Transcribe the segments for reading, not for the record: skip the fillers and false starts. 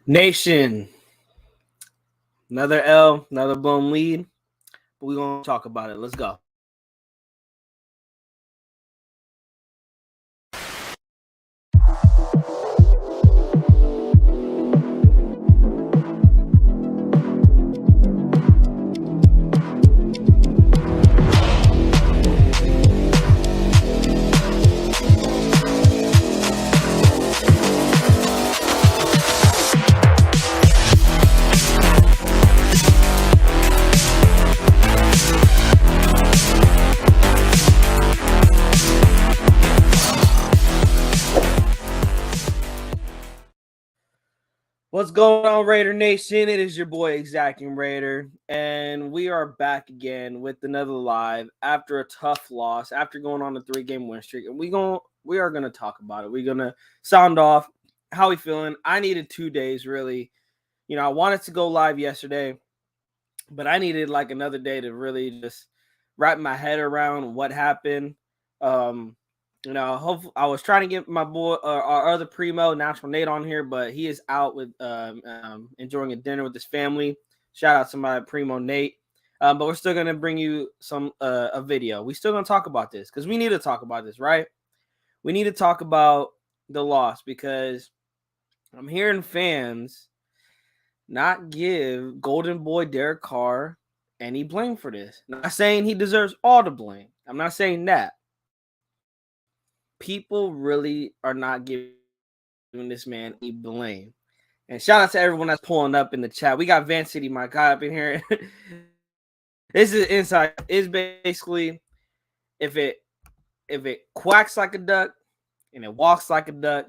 Nation, another L, another blown lead. But we're going to talk about it. Let's go. What's going on, Raider Nation? It is your boy Exacting Raider, and we are back again with another live after a tough loss, after going on a 3-game win streak. And we are gonna talk about it. We're gonna sound off how we feeling. I needed 2 days, really. I wanted to go live yesterday, but I needed like another day to really just wrap my head around what happened. I was trying to get my boy, our other primo, Natural Nate, on here, but he is out with enjoying a dinner with his family. Shout out to my primo Nate. But we're still gonna bring you some a video. We still gonna talk about this because we need to talk about this, right? We need to talk about the loss because I'm hearing fans not give Golden Boy Derek Carr any blame for this. I'm not saying he deserves all the blame. I'm not saying that. People really are not giving this man any blame. And shout out to everyone that's pulling up in the chat. We got Van City, my guy, up in here. This is inside. It's basically if it quacks like a duck and it walks like a duck,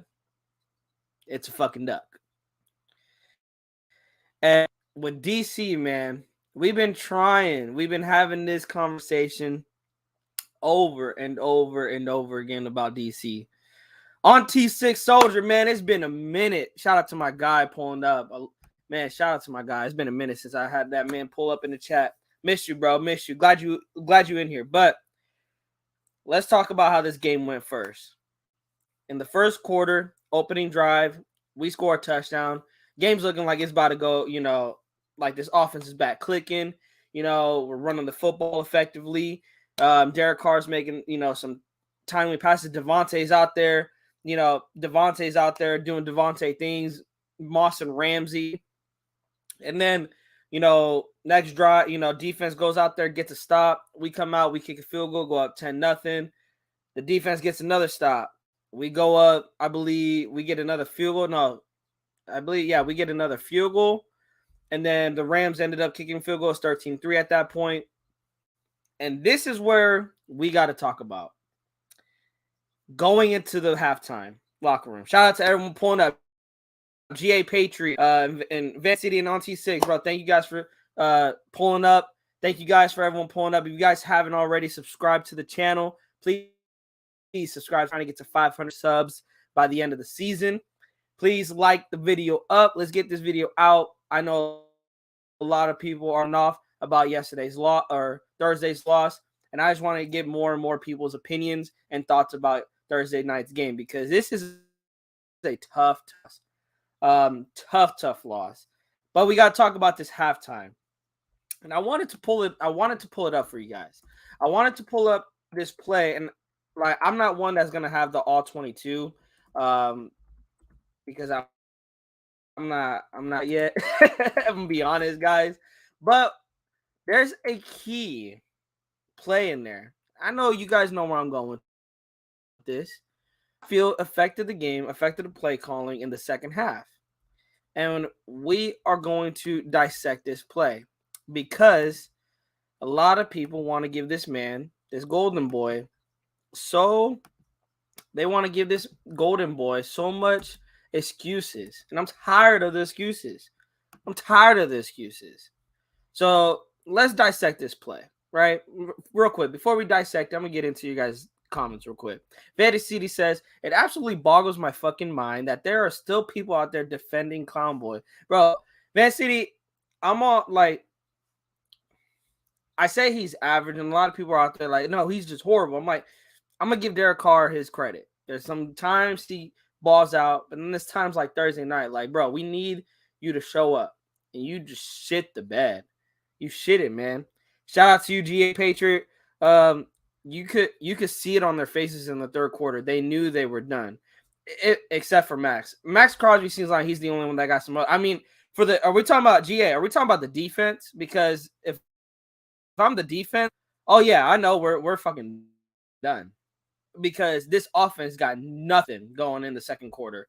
it's a fucking duck. And with DC, man, we've been having this conversation over and over and over again about DC. On T6 Soldier, man, it's been a minute. Shout out to my guy pulling up. Man, shout out to my guy. It's been a minute since I had that man pull up in the chat. Miss you, bro. Miss you. Glad you in here. But let's talk about how this game went first. In the first quarter, opening drive, we score a touchdown. Game's looking like it's about to go, like this offense is back clicking. We're running the football effectively. Derek Carr's making, some timely passes. Devontae's out there. Devontae's out there doing Devontae things. Moss and Ramsey. And then, next drive, defense goes out there, gets a stop. We come out, we kick a field goal, go up 10-0. The defense gets another stop. We go up, I believe we get another field goal. No, we get another field goal. And then the Rams ended up kicking field goals 13-3 at that point. And this is where we got to talk about going into the halftime locker room. Shout out to everyone pulling up. GA Patriot and Van City and on T6, bro. Thank you guys for pulling up. Thank you guys for everyone pulling up. If you guys haven't already subscribed to the channel, please subscribe. Trying to get to 500 subs by the end of the season. Please like the video up. Let's get this video out. I know a lot of people are off about yesterday's loss or Thursday's loss, and I just want to get more and more people's opinions and thoughts about Thursday night's game because this is a tough loss. But we got to talk about this halftime. And I wanted to pull it up for you guys. I wanted to pull up this play, and like I'm not one that's gonna have the all 22, because I'm not yet. I'm gonna be honest, guys. But there's a key play in there. I know you guys know where I'm going with this. I feel affected the game, affected the play calling in the second half. And we are going to dissect this play because a lot of people want to give this man, this Golden Boy, so much excuses. And I'm tired of the excuses. So let's dissect this play, right? Real quick. Before we dissect, I'm going to get into you guys' comments real quick. Vanity City says, it absolutely boggles my fucking mind that there are still people out there defending Clown Boy. Bro, Van City, I'm all like, I say he's average, and a lot of people are out there like, no, he's just horrible. I'm like, I'm going to give Derek Carr his credit. There's some times he balls out, but then there's times like Thursday night, like, bro, we need you to show up, and you just shit the bed. You shit it, man. Shout out to you, GA Patriot. You could see it on their faces in the third quarter. They knew they were done, except for Max. Max Crosby seems like he's the only one that got some. I mean, are we talking about GA? Are we talking about the defense? Because if I'm the defense, oh yeah, I know we're fucking done, because this offense got nothing going in the second quarter.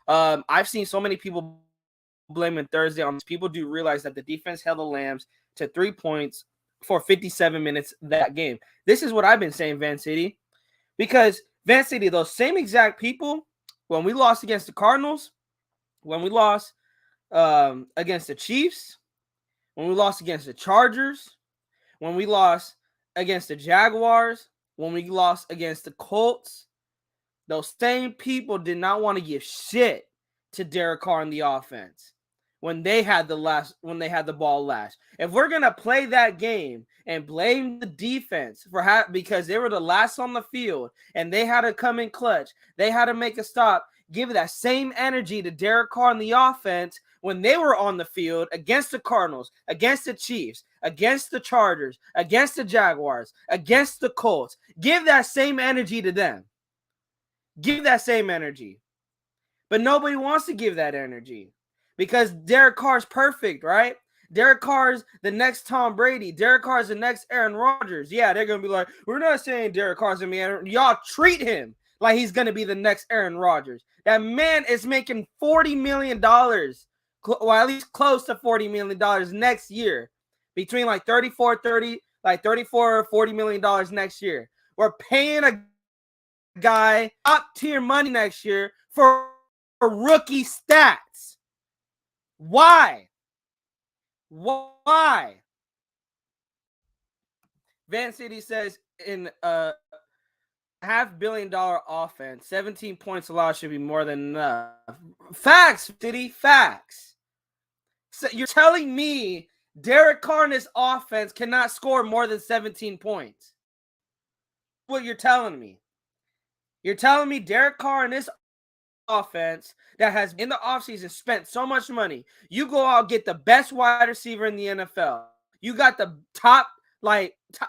I've seen so many people blaming Thursday on this. People do realize that the defense held the Lambs to 3 points for 57 minutes that game. This is what I've been saying, Van City, because Van City, those same exact people, when we lost against the Cardinals, when we lost against the Chiefs, when we lost against the Chargers, when we lost against the Jaguars, when we lost against the Colts, those same people did not want to give shit to Derek Carr in the offense when they had the ball last. If we're gonna play that game and blame the defense because they were the last on the field and they had to come in clutch, they had to make a stop, give that same energy to Derek Carr in the offense when they were on the field against the Cardinals, against the Chiefs, against the Chargers, against the Jaguars, against the Colts. Give that same energy to them. Give that same energy. But nobody wants to give that energy because Derek Carr's perfect, right? Derek Carr's the next Tom Brady. Derek Carr's the next Aaron Rodgers. Yeah, they're going to be like, we're not saying Derek Carr's going to be Aaron. Y'all treat him like he's going to be the next Aaron Rodgers. That man is making $40 million, well, at least close to $40 million next year. Between like 34 or $40 million next year. We're paying a guy top tier money next year for rookie stats. Why? Van City says in a $500 million offense, 17 points allowed should be more than enough. Facts, City, facts. So you're telling me Derek Carr's offense cannot score more than 17 points? What you're telling me? You're telling me Derek Carr and this offense that has in the offseason spent so much money, you go out get the best wide receiver in the NFL. You got the top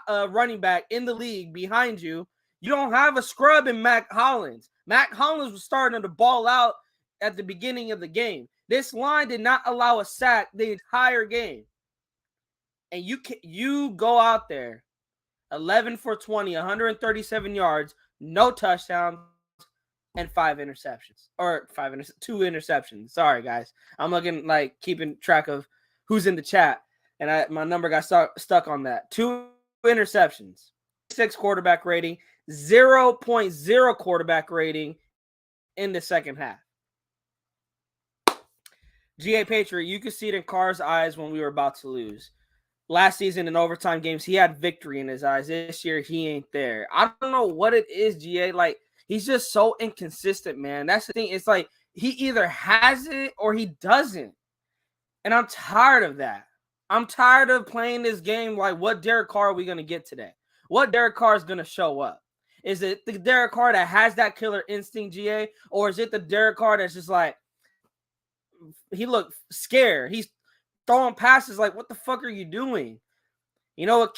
running back in the league behind you. You don't have a scrub in Mac Hollins. Mac Hollins was starting to ball out at the beginning of the game. This line did not allow a sack the entire game. And you go out there 11 for 20, 137 yards, no touchdowns, and 5 interceptions. Or 2 interceptions. Sorry, guys. I'm looking keeping track of who's in the chat. And my number got stuck on that. 2 interceptions. 6 quarterback rating. 0.0 quarterback rating in the second half. GA Patriot, you could see it in Carr's eyes when we were about to lose. Last season in overtime games, he had victory in his eyes. This year, he ain't there. I don't know what it is, GA. He's just so inconsistent, man. That's the thing. It's like he either has it or he doesn't. And I'm tired of that. I'm tired of playing this game like, what Derek Carr are we going to get today? What Derek Carr is going to show up? Is it the Derek Carr that has that killer instinct, GA? Or is it the Derek Carr that's just like, he looked scared. He's throwing passes like, what the fuck are you doing? You know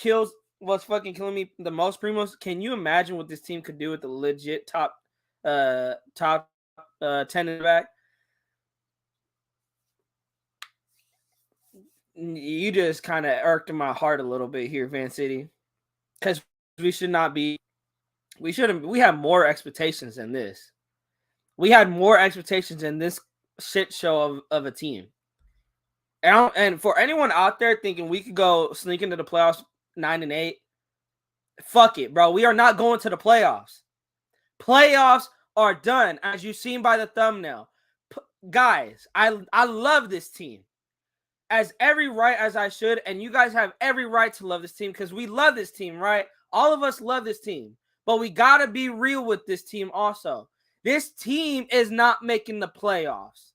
what's fucking killing me the most, Primos? Can you imagine what this team could do with the legit top 10 in the back? You just kind of irked in my heart a little bit here, Van City. Because we had more expectations than this. We had more expectations than this shit show of a team. And for anyone out there thinking we could go sneak into the playoffs 9-8, fuck it, bro. We are not going to the playoffs. Playoffs are done, as you've seen by the thumbnail. Guys, I love this team. As every right as I should, and you guys have every right to love this team because we love this team, right? All of us love this team. But we got to be real with this team also. This team is not making the playoffs.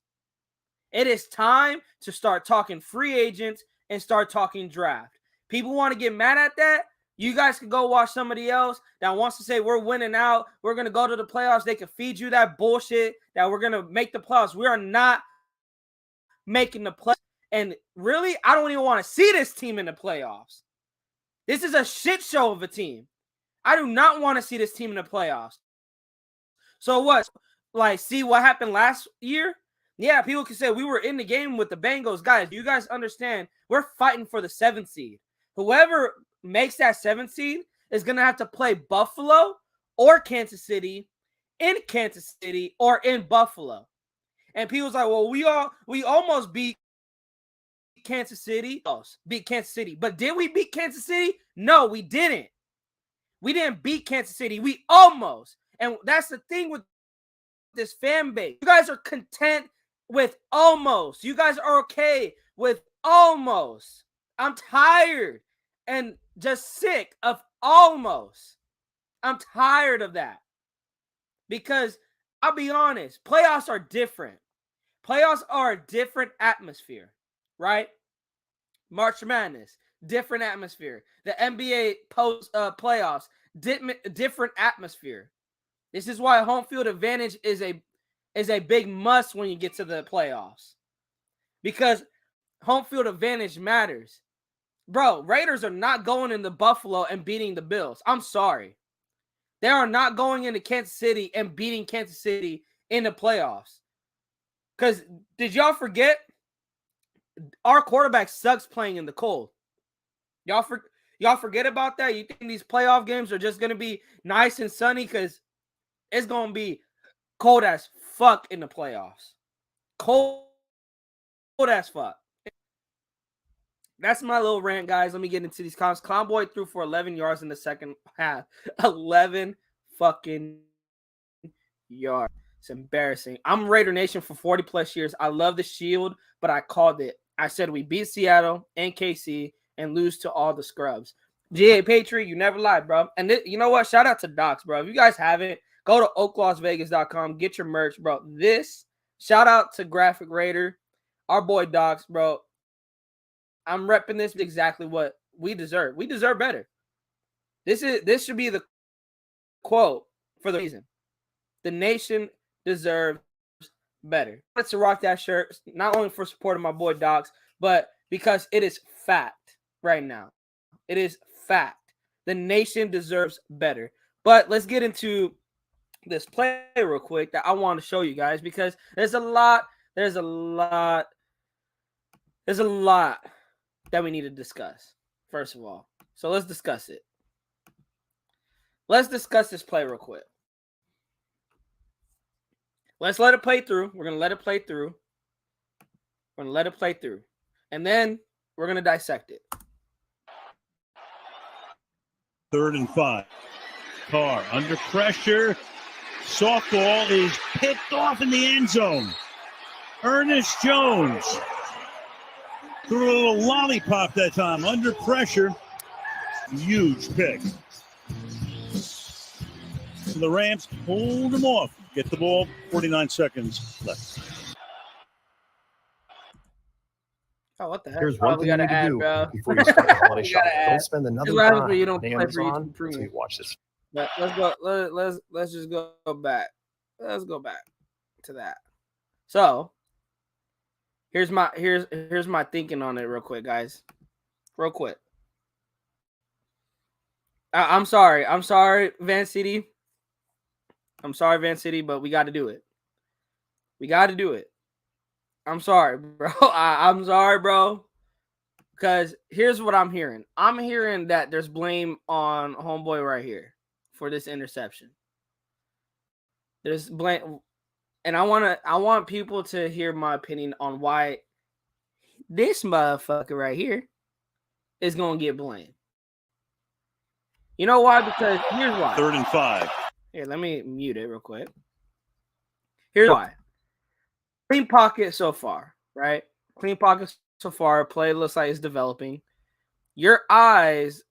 It is time to start talking free agents and start talking draft. People want to get mad at that. You guys can go watch somebody else that wants to say we're winning out. We're going to go to the playoffs. They can feed you that bullshit that we're going to make the playoffs. We are not making the play. And really, I don't even want to see this team in the playoffs. This is a shit show of a team. I do not want to see this team in the playoffs. So what? Like, see what happened last year? Yeah, people can say we were in the game with the Bengals. Guys, you guys understand we're fighting for the 7th seed. Whoever makes that 7th seed is going to have to play Buffalo or Kansas City in Kansas City or in Buffalo. And people's like, well, we almost beat Kansas City. But did we beat Kansas City? No, we didn't. We didn't beat Kansas City. We almost. And that's the thing with this fan base. You guys are content with almost. You guys are okay with almost. I'm tired and just sick of almost. I'm tired of that. Because I'll be honest, playoffs are different. Playoffs are a different atmosphere, right? March Madness, different atmosphere. The NBA playoffs, different atmosphere. This is why home field advantage is a big must when you get to the playoffs. Because home field advantage matters. Bro, Raiders are not going into Buffalo and beating the Bills. I'm sorry. They are not going into Kansas City and beating Kansas City in the playoffs. Because did y'all forget? Our quarterback sucks playing in the cold. Y'all forget about that? You think these playoff games are just going to be nice and sunny? Because it's going to be cold as fuck in the playoffs. Cold as fuck. That's my little rant, guys. Let me get into these comments. Clownboy threw for 11 yards in the second half. 11 fucking yards. It's embarrassing. I'm Raider Nation for 40 plus years. I love the Shield, but I called it. I said we beat Seattle and KC and lose to all the scrubs. GA Patriot, you never lied, bro. And you know what? Shout out to Docs, bro. If you guys haven't, go to oaklasvegas.com. Get your merch, bro. Shout out to Graphic Raider, our boy Docs, bro. I'm repping this exactly what we deserve. We deserve better. This should be the quote for the reason. The nation deserves better. Let's rock that shirt, not only for supporting my boy Docs, but because it is fact right now. It is fact. The nation deserves better. But let's get into this play real quick that I want to show you guys because there's a lot that we need to discuss, first of all. So let's discuss it. Let's discuss this play real quick. Let's let it play through. We're going to let it play through. And then we're going to dissect it. 3rd and 5. Carr under pressure. Soft ball is picked off in the end zone. Ernest Jones threw a little lollipop that time under pressure. Huge pick. So the Rams hold him off. Get the ball, 49 seconds left. Oh, what the heck? Here's one thing you need to do before you start the holiday shopping. Don't spend another dime on Amazon until you watch this. Let's go. Let's just go back. Let's go back to that. So here's my thinking on it real quick, guys. Real quick. I'm sorry, Van City. I'm sorry, Van City, but we got to do it. I'm sorry, bro. I'm sorry, bro. Because here's what I'm hearing. I'm hearing that there's blame on homeboy right here for this interception. There's blame, and I want people to hear my opinion on why this motherfucker right here is gonna get blamed. You know why? Because here's why. 3rd and 5. Here, let me mute it real quick. Here's why. Clean pocket so far, right? Clean pocket so far. Play looks like it's developing. Your eyes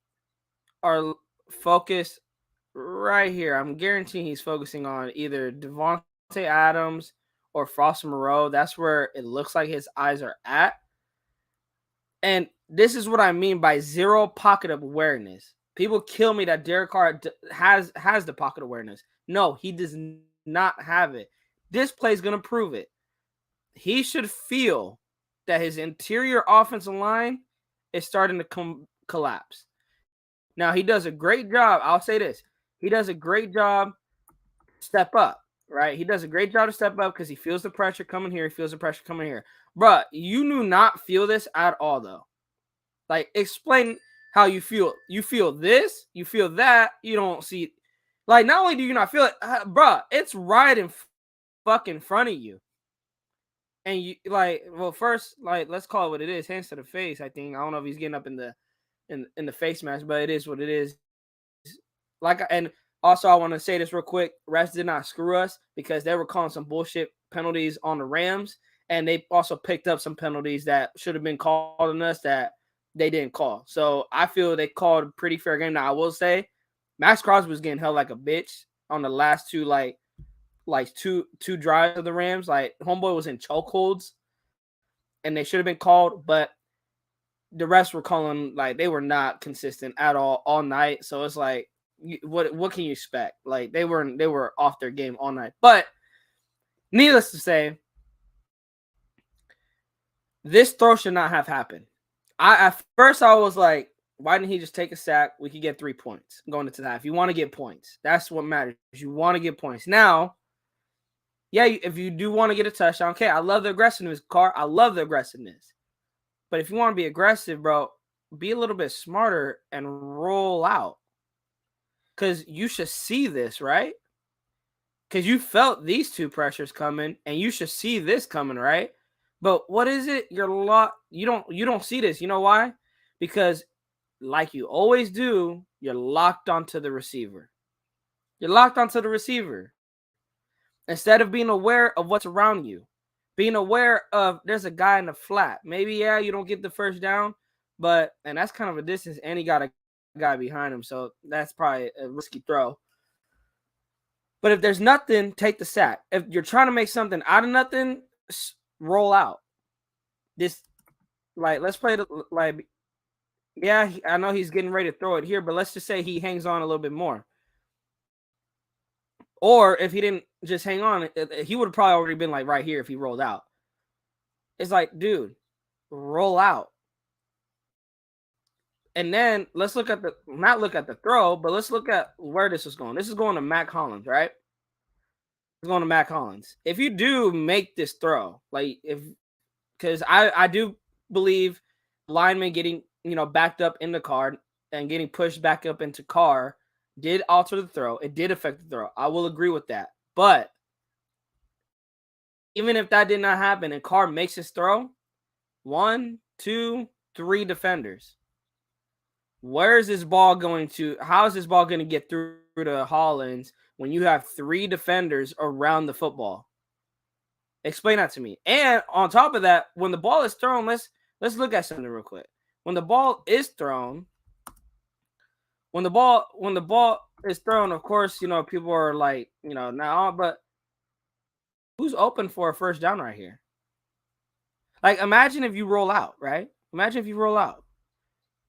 are focused right here. I'm guaranteeing he's focusing on either Devontae Adams or Foster Moreau. That's where it looks like his eyes are at. And this is what I mean by zero pocket of awareness. People kill me that Derek Carr has the pocket awareness. No, he does not have it. This play is going to prove it. He should feel that his interior offensive line is starting to collapse. Now, he does a great job. I'll say this. He does a great job step up, right? He does a great job to step up because he feels the pressure coming here. He feels the pressure coming here. Bruh, you do not feel this at all, though. Like, explain how you feel. You feel this. You feel that. You don't see. Like, not only do you not feel it, bruh, it's right in fucking front of you. And you like, well, first, like, let's call it what it is. Hands to the face, I think. I don't know if he's getting up in the face mask, but it is what it is. Like, and also I want to say this real quick. Refs did not screw us because they were calling some bullshit penalties on the Rams, and they also picked up some penalties that should have been called on us that they didn't call. So I feel they called a pretty fair game. Now, I will say Max Crosby was getting held like a bitch on the last two, like two drives of the Rams. Like, homeboy was in chokeholds, and they should have been called, but the refs were calling, like, they were not consistent at all night. So it's like, what can you expect? Like, they were off their game all night. But needless to say, this throw should not have happened. At first I was like, why didn't he just take a sack? We could get 3 points going into that. If you want to get points, that's what matters. You want to get points. Now, yeah, if you do want to get a touchdown, okay, I love the aggressiveness, Carr. I love the aggressiveness. But if you want to be aggressive, bro, be a little bit smarter and roll out. Because you should see this, right? Because you felt these two pressures coming, and you should see this coming, right? But what is it? You don't see this. You know why? Because like you always do, you're locked onto the receiver. You're locked onto the receiver. Instead of being aware of what's around you, being aware of there's a guy in the flat. Maybe, yeah, you don't get the first down, and that's kind of a distance, and he got a guy behind him, so that's probably a risky throw. But if there's nothing, take the sack. If you're trying to make something out of nothing, roll out. This, like, let's play it like, yeah, I know he's getting ready to throw it here, but let's just say he hangs on a little bit more. Or if he didn't just hang on, he would have probably already been like right here if he rolled out. It's like, dude, roll out. And then let's not look at the throw, but let's look at where this is going. This is going to Mac Hollins, right? It's going to Mac Hollins. If you do make this throw, because I do believe linemen getting, backed up in the car and getting pushed back up into Carr did alter the throw. It did affect the throw. I will agree with that. But even if that did not happen and Carr makes his throw, 1, 2, 3 defenders. Where is this ball going to? How is this ball going to get through to Hollins when you have 3 defenders around the football? Explain that to me. And on top of that, when the ball is thrown, let's look at something real quick. When the ball is thrown, of course, people are like, now, but who's open for a first down right here? Like, imagine if you roll out, right? Imagine if you roll out.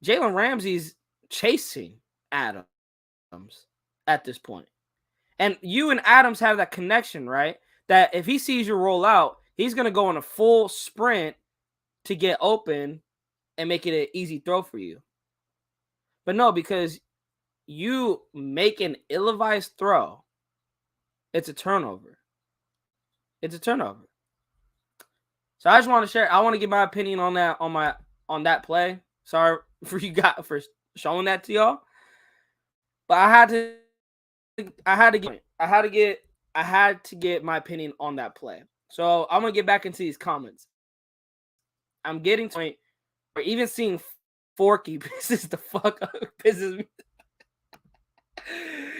Jalen Ramsey's chasing Adams at this point. And you and Adams have that connection, right? That if he sees you roll out, he's going to go on a full sprint to get open and make it an easy throw for you. But no, because you make an ill-advised throw, it's a turnover. It's a turnover. So I just want to share. I want to give my opinion on that on that play. Sorry for showing that to y'all, but I had to get my opinion on that play. So I'm gonna get back into these comments. I'm getting to it, or even seeing Forky pisses me.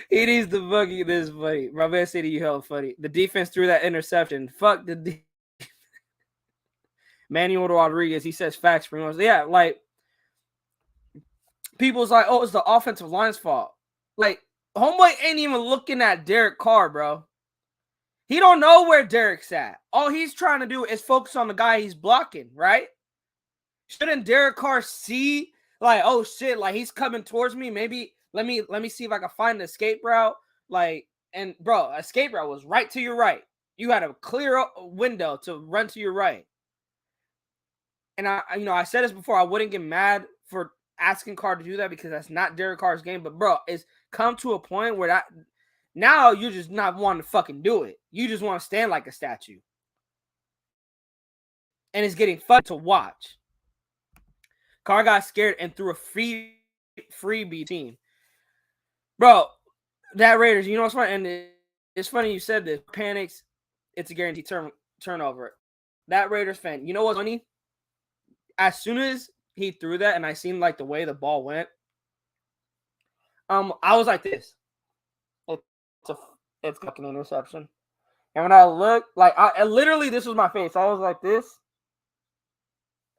He needs to fucking this funny. My man said you hella funny. The defense threw that interception. Fuck the Manuel Rodriguez. He says facts for him. Yeah, like people's like, oh, it's the offensive line's fault. Like, homeboy ain't even looking at Derek Carr, bro. He don't know where Derek's at. All he's trying to do is focus on the guy he's blocking, right? Shouldn't Derek Carr see, like, oh shit, like he's coming towards me? Maybe let me see if I can find an escape route. Like, and bro, escape route was right to your right. You had a clear window to run to your right. and I said this before, I wouldn't get mad for asking Carr to do that because that's not Derek Carr's game. But bro, it's come to a point where that now you're just not wanting to fucking do it. You just want to stand like a statue. And it's getting fun to watch. Carr got scared and threw a freebie team. Bro, that Raiders, you know what's funny? And it's funny you said this. Panics, it's a guaranteed turnover. That Raiders fan, you know what's funny? As soon as he threw that and I seen like the way the ball went, I was like this. It's fucking interception. And when I looked, like I literally, this was my face. I was like this.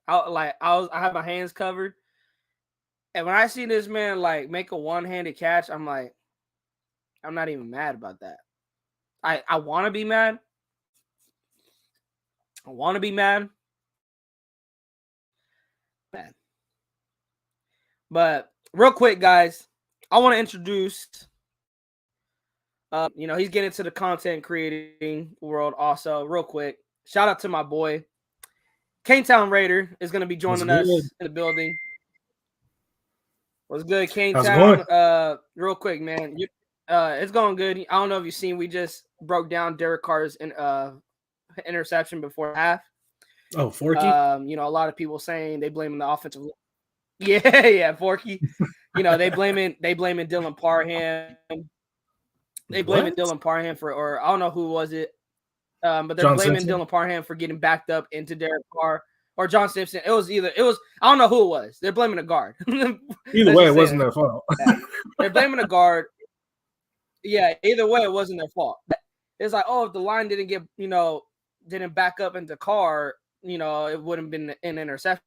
I had my hands covered. And when I see this man like make a one-handed catch, I'm like, I'm not even mad about that. I want to be mad. I want to be mad. But real quick, guys, I want to introduce, he's getting into the content creating world also. Real quick, shout out to my boy. Canetown Raider is going to be joining us in the building. What's good, Canetown? Real quick, man. It's going good. I don't know if you've seen, we just broke down Derek Carr's interception before half. Oh, Forky? A lot of people saying they blame the offensive. Yeah, Forky. They blaming Dylan Parham. They blaming Dylan Parham or I don't know who was it. But they're blaming Dylan Parham for getting backed up into Derek Carr or John Simpson. It was I don't know who it was. They're blaming a guard. Either way, it wasn't their fault. They're blaming a guard. Yeah, either way, it wasn't their fault. It's like, if the line didn't back up into Carr, it wouldn't have been an interception.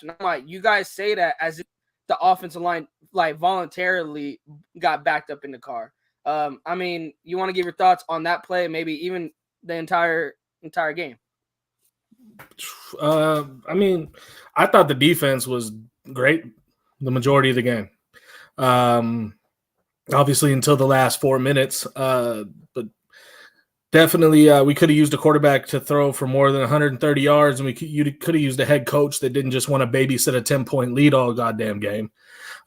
I'm like, you guys say that as if the offensive line like voluntarily got backed up in the Carr. I mean, you want to give your thoughts on that play, maybe even the entire game? I mean, I thought the defense was great the majority of the game. Obviously until the last 4 minutes, but definitely we could have used a quarterback to throw for more than 130 yards, and you could have used a head coach that didn't just want to babysit a 10-point lead all goddamn game.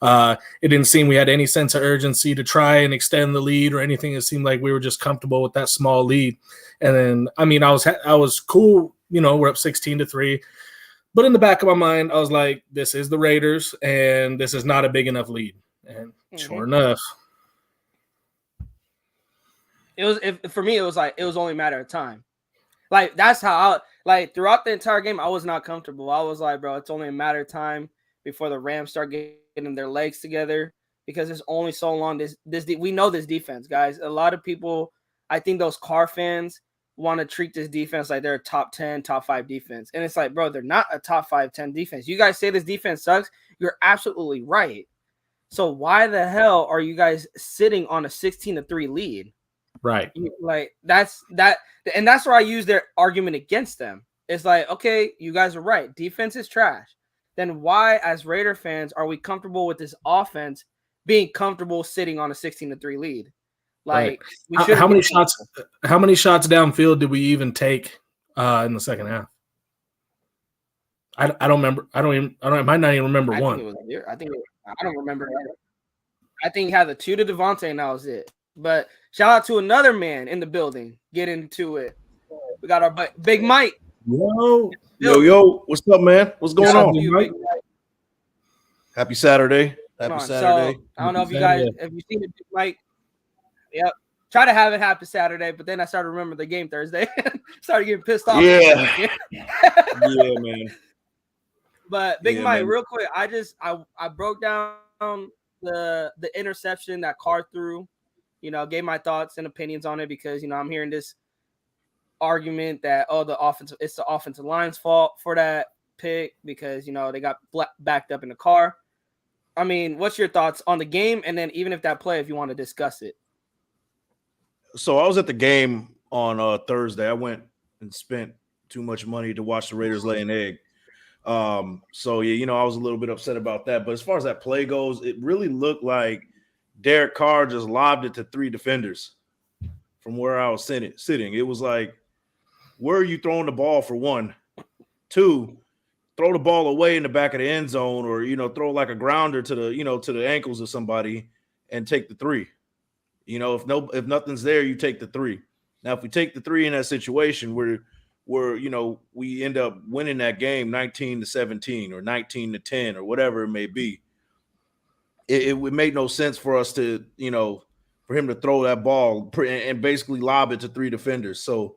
It didn't seem we had any sense of urgency to try and extend the lead or anything. It seemed like we were just comfortable with that small lead. And then, I mean, I was cool. We're up 16-3. But in the back of my mind, I was like, this is the Raiders, and this is not a big enough lead. And sure enough. For me, it was only a matter of time. Like, that's how throughout the entire game, I was not comfortable. I was like, bro, it's only a matter of time before the Rams start getting their legs together, because it's only so long. We know this defense, guys. A lot of people, I think those Carr fans want to treat this defense like they're a top 10, top 5 defense. And it's like, bro, they're not a top 5, 10 defense. You guys say this defense sucks. You're absolutely right. So why the hell are you guys sitting on a 16-3 lead? Right. Like that's where I use their argument against them. It's like, okay, you guys are right. Defense is trash. Then why, as Raider fans, are we comfortable with this offense being comfortable sitting on a 16-3 lead? Like, right. How many shots downfield did we even take in the second half? I don't remember. I might not even remember one. I don't remember. I think he had the 2 to Devontae, and that was it. But shout out to another man in the building. Get into it. We got our Big Mike. Yo, what's up, man? What's going on? Happy Saturday. Happy Saturday. So, I don't know if you guys have you seen it, Big Mike. Yep. Try to have it happen Saturday, but then I started remembering the game Thursday. Started getting pissed off. Yeah. Yeah, man. But Big Mike, real quick, I broke down the interception that Carr threw. Gave my thoughts and opinions on it because I'm hearing this argument that it's the offensive line's fault for that pick because they got backed up in the Carr. I mean, what's your thoughts on the game, and then even if that play, if you want to discuss it? So I was at the game on Thursday. I went and spent too much money to watch the Raiders lay an egg. So yeah, I was a little bit upset about that. But as far as that play goes, it really looked like Derek Carr just lobbed it to 3 defenders from where I was sitting. It was like, where are you throwing the ball for 1? 2, throw the ball away in the back of the end zone, or throw like a grounder to the ankles of somebody and take the 3. If nothing's there, you take the 3. Now, if we take the 3 in that situation, we end up winning that game 19-17 or 19-10 or whatever it may be. It would make no sense for us to, for him to throw that ball and basically lob it to 3 defenders. So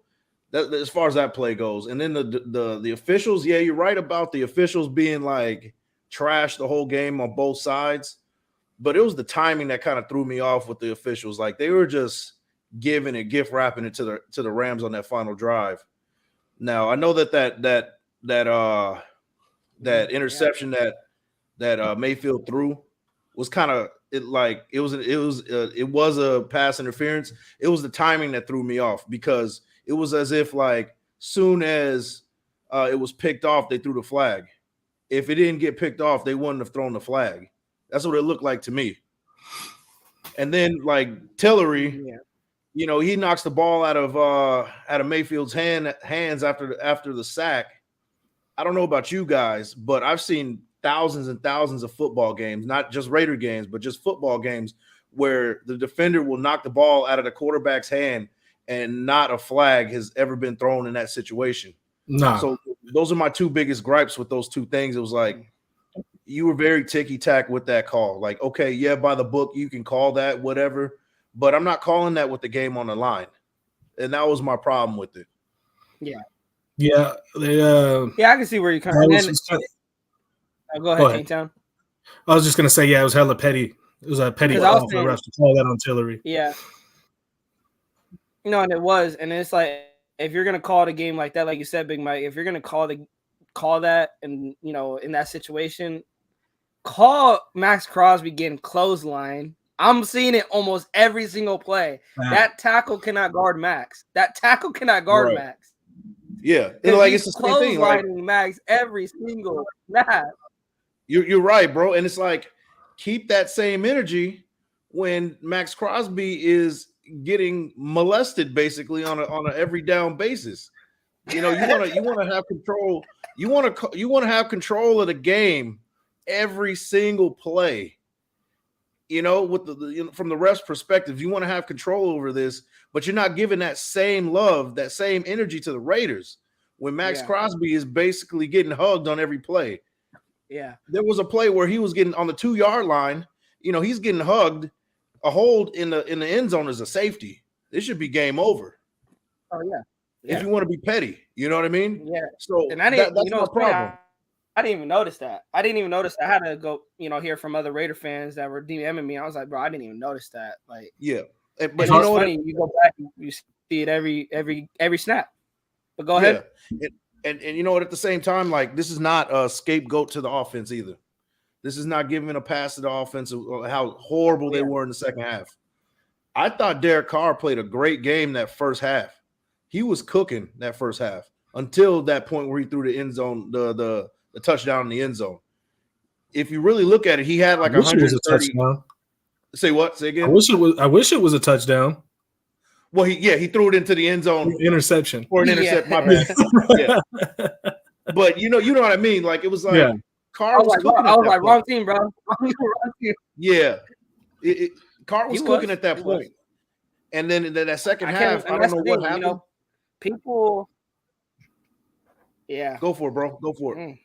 that, as far as that play goes, and then the officials, yeah, you're right about the officials being like trash the whole game on both sides, but it was the timing that kind of threw me off with the officials. Like they were just giving it, gift wrapping it to the Rams on that final drive. Now I know that interception that Mayfield threw was kind of it was a pass interference. It was the timing that threw me off, because it was as if like soon as it was picked off, they threw the flag. If it didn't get picked off, they wouldn't have thrown the flag. That's what it looked like to me. And then like Tillery, he knocks the ball out of Mayfield's hands after the sack. I don't know about you guys, but I've seen thousands and thousands of football games, not just Raider games, but just football games, where the defender will knock the ball out of the quarterback's hand and not a flag has ever been thrown in that situation. No. So those are my 2 biggest gripes with those 2 things. It was like, you were very ticky-tack with that call. Like, okay, yeah, by the book, you can call that, whatever, but I'm not calling that with the game on the line. And that was my problem with it. Yeah. Yeah. I can see where you're coming from. Go ahead, King-Town. I was just going to say, yeah, it was hella petty. It was a petty call for the refs to call that on Tillery. Yeah. And it was. And it's like, if you're going to call it a game like that, like you said, Big Mike, if you're going to call that and, in that situation, call Max Crosby getting clothesline. I'm seeing it almost every single play. Man. That tackle cannot guard Max. Max. Yeah. It's the same thing. Like Max every single snap. You're right, bro. And it's like, keep that same energy when Max Crosby is getting molested basically on a every down basis. You want to have control. You want to have control of the game every single play. With from the ref's perspective, you want to have control over this, but you're not giving that same love, that same energy to the Raiders when Max Crosby is basically getting hugged on every play. Yeah. There was a play where he was getting on the 2-yard line. He's getting hugged. A hold in the end zone is a safety. This should be game over. Oh, yeah. If you want to be petty, you know what I mean? Yeah. So and I didn't, that's my problem. I didn't even notice that. I had to go, hear from other Raider fans that were DMing me. I was like, bro, I didn't even notice that. Like, yeah. But you know what? You go back, you see it every snap. But go ahead. Yeah. And you know what? At the same time, like, this is not a scapegoat to the offense either. This is not giving a pass to the offense of how horrible they were in the second half. I thought Derek Carr played a great game that first half. He was cooking that first half until that point where he threw the end zone, the touchdown in the end zone. If you really look at it, he had like 130. Say what? Say again. I wish it was a touchdown. Well, he threw it into the end zone. Interception. For an interception. My bad. Yeah. But you know what I mean? Like, it was like Carr was cooking. I was like, wrong team, bro. Wrong team. Yeah. Carr was cooking at that point. And then in that second half, I don't know what happened. People. Yeah. Go for it, bro. Go for it. Mm.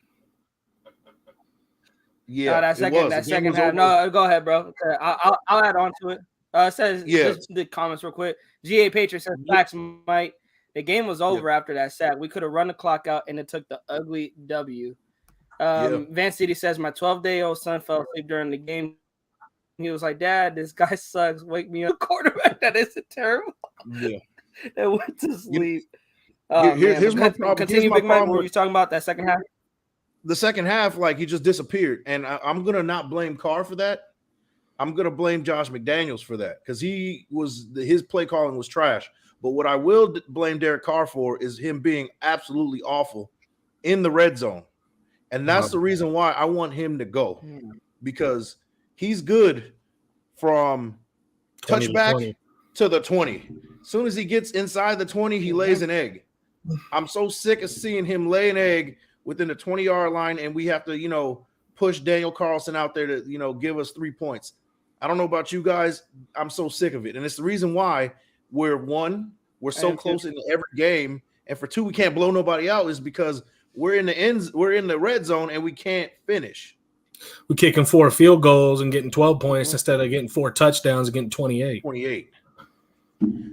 Yeah. No, that second half. No, go ahead, bro. I'll add on to it. It says just the comments real quick. GA Patriot says, "Facts, Mike. The game was over after that sack. We could have run the clock out, and it took the ugly W." Van City says, "My 12-day-old son fell asleep during the game. He was like, 'Dad, this guy sucks. Wake me up.' Quarterback, that isn't terrible." Yeah. They went to sleep. Here's my problem. Continue, Big Mike. What were you talking about that second half? The second half, like, he just disappeared, and I'm gonna not blame Carr for that. I'm gonna blame Josh McDaniels for that because his play calling was trash. But what I will blame Derek Carr for is him being absolutely awful in the red zone, and that's the reason why I want him to go, because he's good from touchback to the 20. As soon as he gets inside the 20, he lays an egg. I'm so sick of seeing him lay an egg within the 20-yard line, and we have to, push Daniel Carlson out there to, give us 3 points. I don't know about you guys. I'm so sick of it. And it's the reason why we're so close in every game. And for 2, we can't blow nobody out is because we're in the red zone and we can't finish. We're kicking 4 field goals and getting 12 points instead of getting 4 touchdowns and getting 28. 28.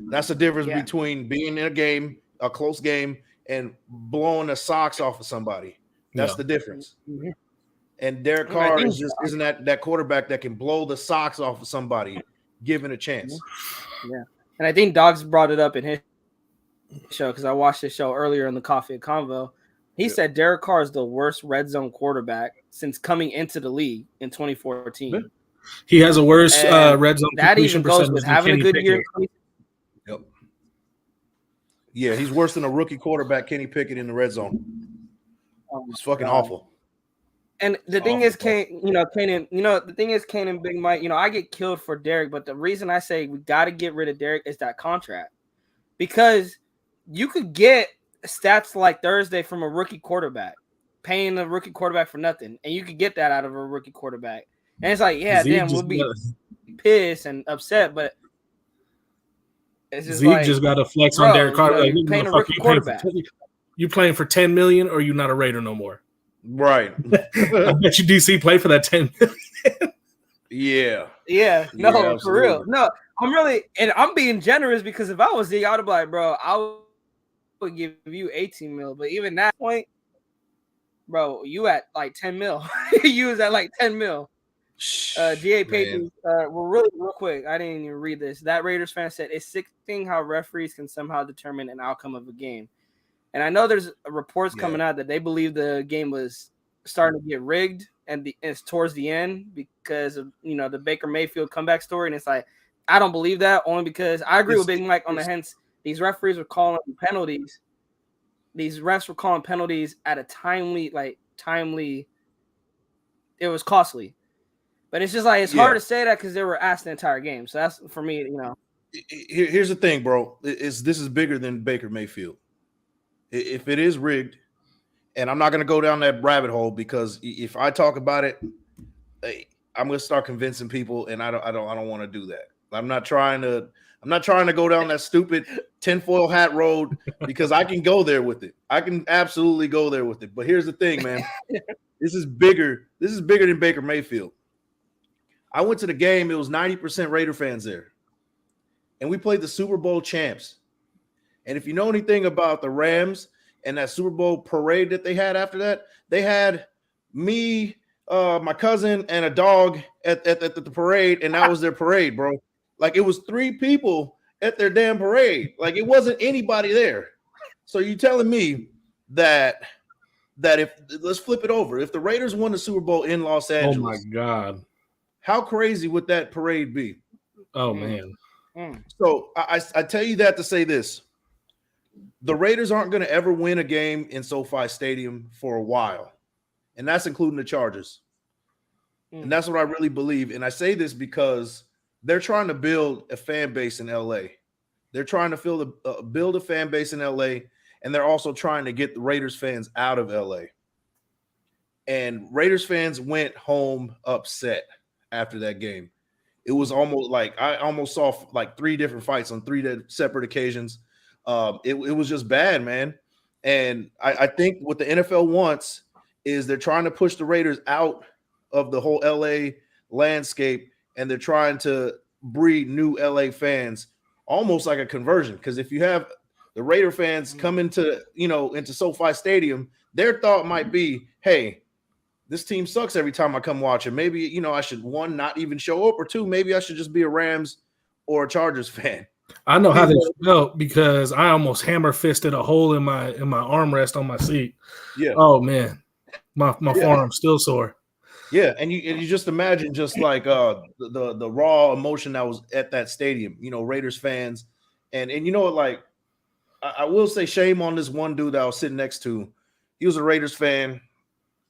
That's the difference between being in a game, a close game, and blowing the socks off of somebody. That's the difference. Mm-hmm. And Derek Carr isn't that quarterback that can blow the socks off of somebody given a chance. Yeah. And I think Dogs brought it up in his show because I watched his show earlier in the Coffee and Convo. He said Derek Carr is the worst red zone quarterback since coming into the league in 2014. Yeah. He has a worse red zone that even goes with having a good year. Yep. Yeah, he's worse than a rookie quarterback, Kenny Pickett, in the red zone. It's fucking awful. And the thing is, the thing is, Kane and Big Mike, I get killed for Derek, but the reason I say we got to get rid of Derek is that contract. Because you could get stats like Thursday from a rookie quarterback, paying a rookie quarterback for nothing, and you could get that out of a rookie quarterback. And it's like, we'll be pissed and upset, but it's just Zeke just got to flex on Derek Carr. Paying a rookie quarterback. You playing for $10 million, or you not a Raider no more? Right. I bet you DC play for that $10 million. Yeah. No, for real. No, I'm being generous because if I was Zeke, I'd be like, bro, I would give you 18 mil. But even that point, bro, you at like 10 mil. You was at like 10 mil. GA Pages, real quick. I didn't even read this. That Raiders fan said it's sickening how referees can somehow determine an outcome of a game. And I know there's reports coming out that they believe the game was starting to get rigged and it's towards the end because of the Baker Mayfield comeback story. And it's like, I don't believe that, only because I agree with Big Mike on the hence these referees were calling penalties. These refs were calling penalties at a timely. It was costly, but it's just like it's hard to say that because they were asked the entire game. So that's for me. Here's the thing, bro. This is bigger than Baker Mayfield. If it is rigged, and I'm not going to go down that rabbit hole because if I talk about it, I'm going to start convincing people, and I don't want to do that. I'm not trying to go down that stupid tinfoil hat road because I can go there with it. I can absolutely go there with it. But here's the thing, man. This is bigger. This is bigger than Baker Mayfield. I went to the game. It was 90% Raider fans there, and we played the Super Bowl champs. And if you know anything about the Rams and that Super Bowl parade that they had after that, they had me, my cousin, and a dog at the parade, and that was their parade, bro. Like, it was 3 people at their damn parade. Like, it wasn't anybody there. So you telling me that if let's flip it over. If the Raiders won the Super Bowl in Los Angeles, oh my God, how crazy would that parade be? Oh man. So I tell you that to say this. The Raiders aren't going to ever win a game in SoFi Stadium for a while, and that's including the Chargers. And that's what I really believe. And I say this because they're trying to build a fan base in LA. They're trying to build a fan base in LA, and they're also trying to get the Raiders fans out of LA. And Raiders fans went home upset after that game. It was almost like I almost saw like 3 different fights on 3 separate occasions. It was just bad, man. And I think what the NFL wants is they're trying to push the Raiders out of the whole LA landscape, and they're trying to breed new LA fans, almost like a conversion. Because if you have the Raider fans come into SoFi Stadium, their thought might be, hey, this team sucks every time I come watch it. Maybe, I should, 1, not even show up, or 2, maybe I should just be a Rams or a Chargers fan. I know how they felt because I almost hammer fisted a hole in my armrest on my seat. Yeah. Oh man, my forearm's still sore. Yeah, and you just imagine just like the raw emotion that was at that stadium. Raiders fans, and like I will say shame on this one dude that I was sitting next to. He was a Raiders fan.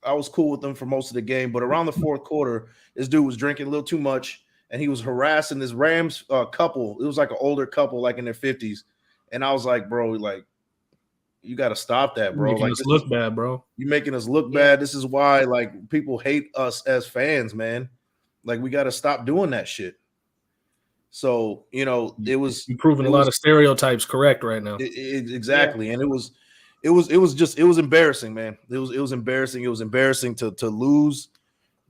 I was cool with him for most of the game, but around the 4th quarter, this dude was drinking a little too much. And he was harassing this Rams couple. It was like an older couple, like in their 50s. And I was like, bro, like, you got to stop that, bro. You're making us look bad, bro. You're making us look bad. This is why like people hate us as fans, man. Like we got to stop doing that shit. So it was you're proving a lot of stereotypes correct right now. Exactly, and it was just embarrassing, man. It was embarrassing. It was embarrassing to lose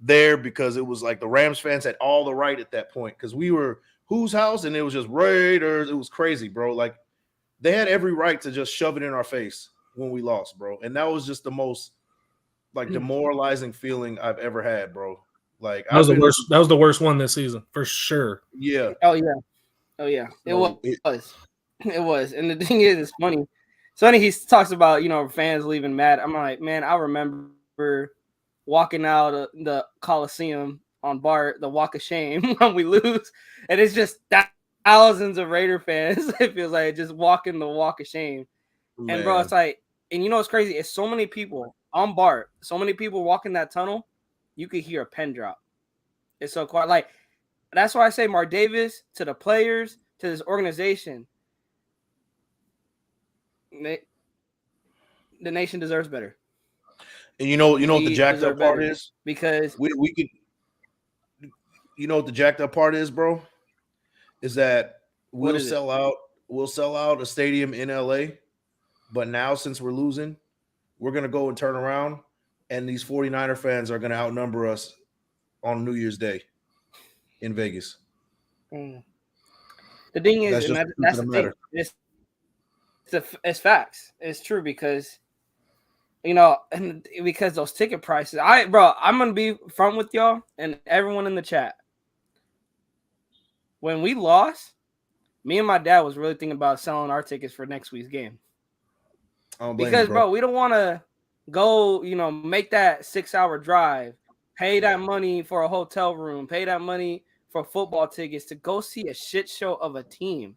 there because it was like the Rams fans had all the right at that point because we were whose house and it was just Raiders. It was crazy, bro. Like they had every right to just shove it in our face when we lost, bro. And that was just the most like demoralizing feeling I've ever had, bro. Like that was the worst. That was the worst one this season for sure. Yeah. Oh yeah. It was. And the thing is, it's funny. So he talks about fans leaving mad. I'm like, man, I remember walking out of the Coliseum on Bart, the walk of shame when we lose, and it's just thousands of Raider fans. It feels like just walking the walk of shame. Man. And bro, it's like, and what's crazy? It's so many people on Bart, so many people walking that tunnel. You could hear a pen drop. It's so quiet. Like that's why I say Mark Davis to the players to this organization. The nation deserves better. And you know what the jacked up part is? Because we could. You know what the jacked up part is, bro? Is that we'll sell out a stadium in LA, but now since we're losing, we're gonna go and turn around, and these 49er fans are gonna outnumber us on New Year's Day in Vegas. The thing is, that's the thing. It's facts. It's true because and because those ticket prices. I'm gonna be front with y'all and everyone in the chat. When we lost, me and my dad was really thinking about selling our tickets for next week's game. Because bro, we don't want to go, make that 6-hour drive, pay that money for a hotel room, pay that money for football tickets to go see a shit show of a team.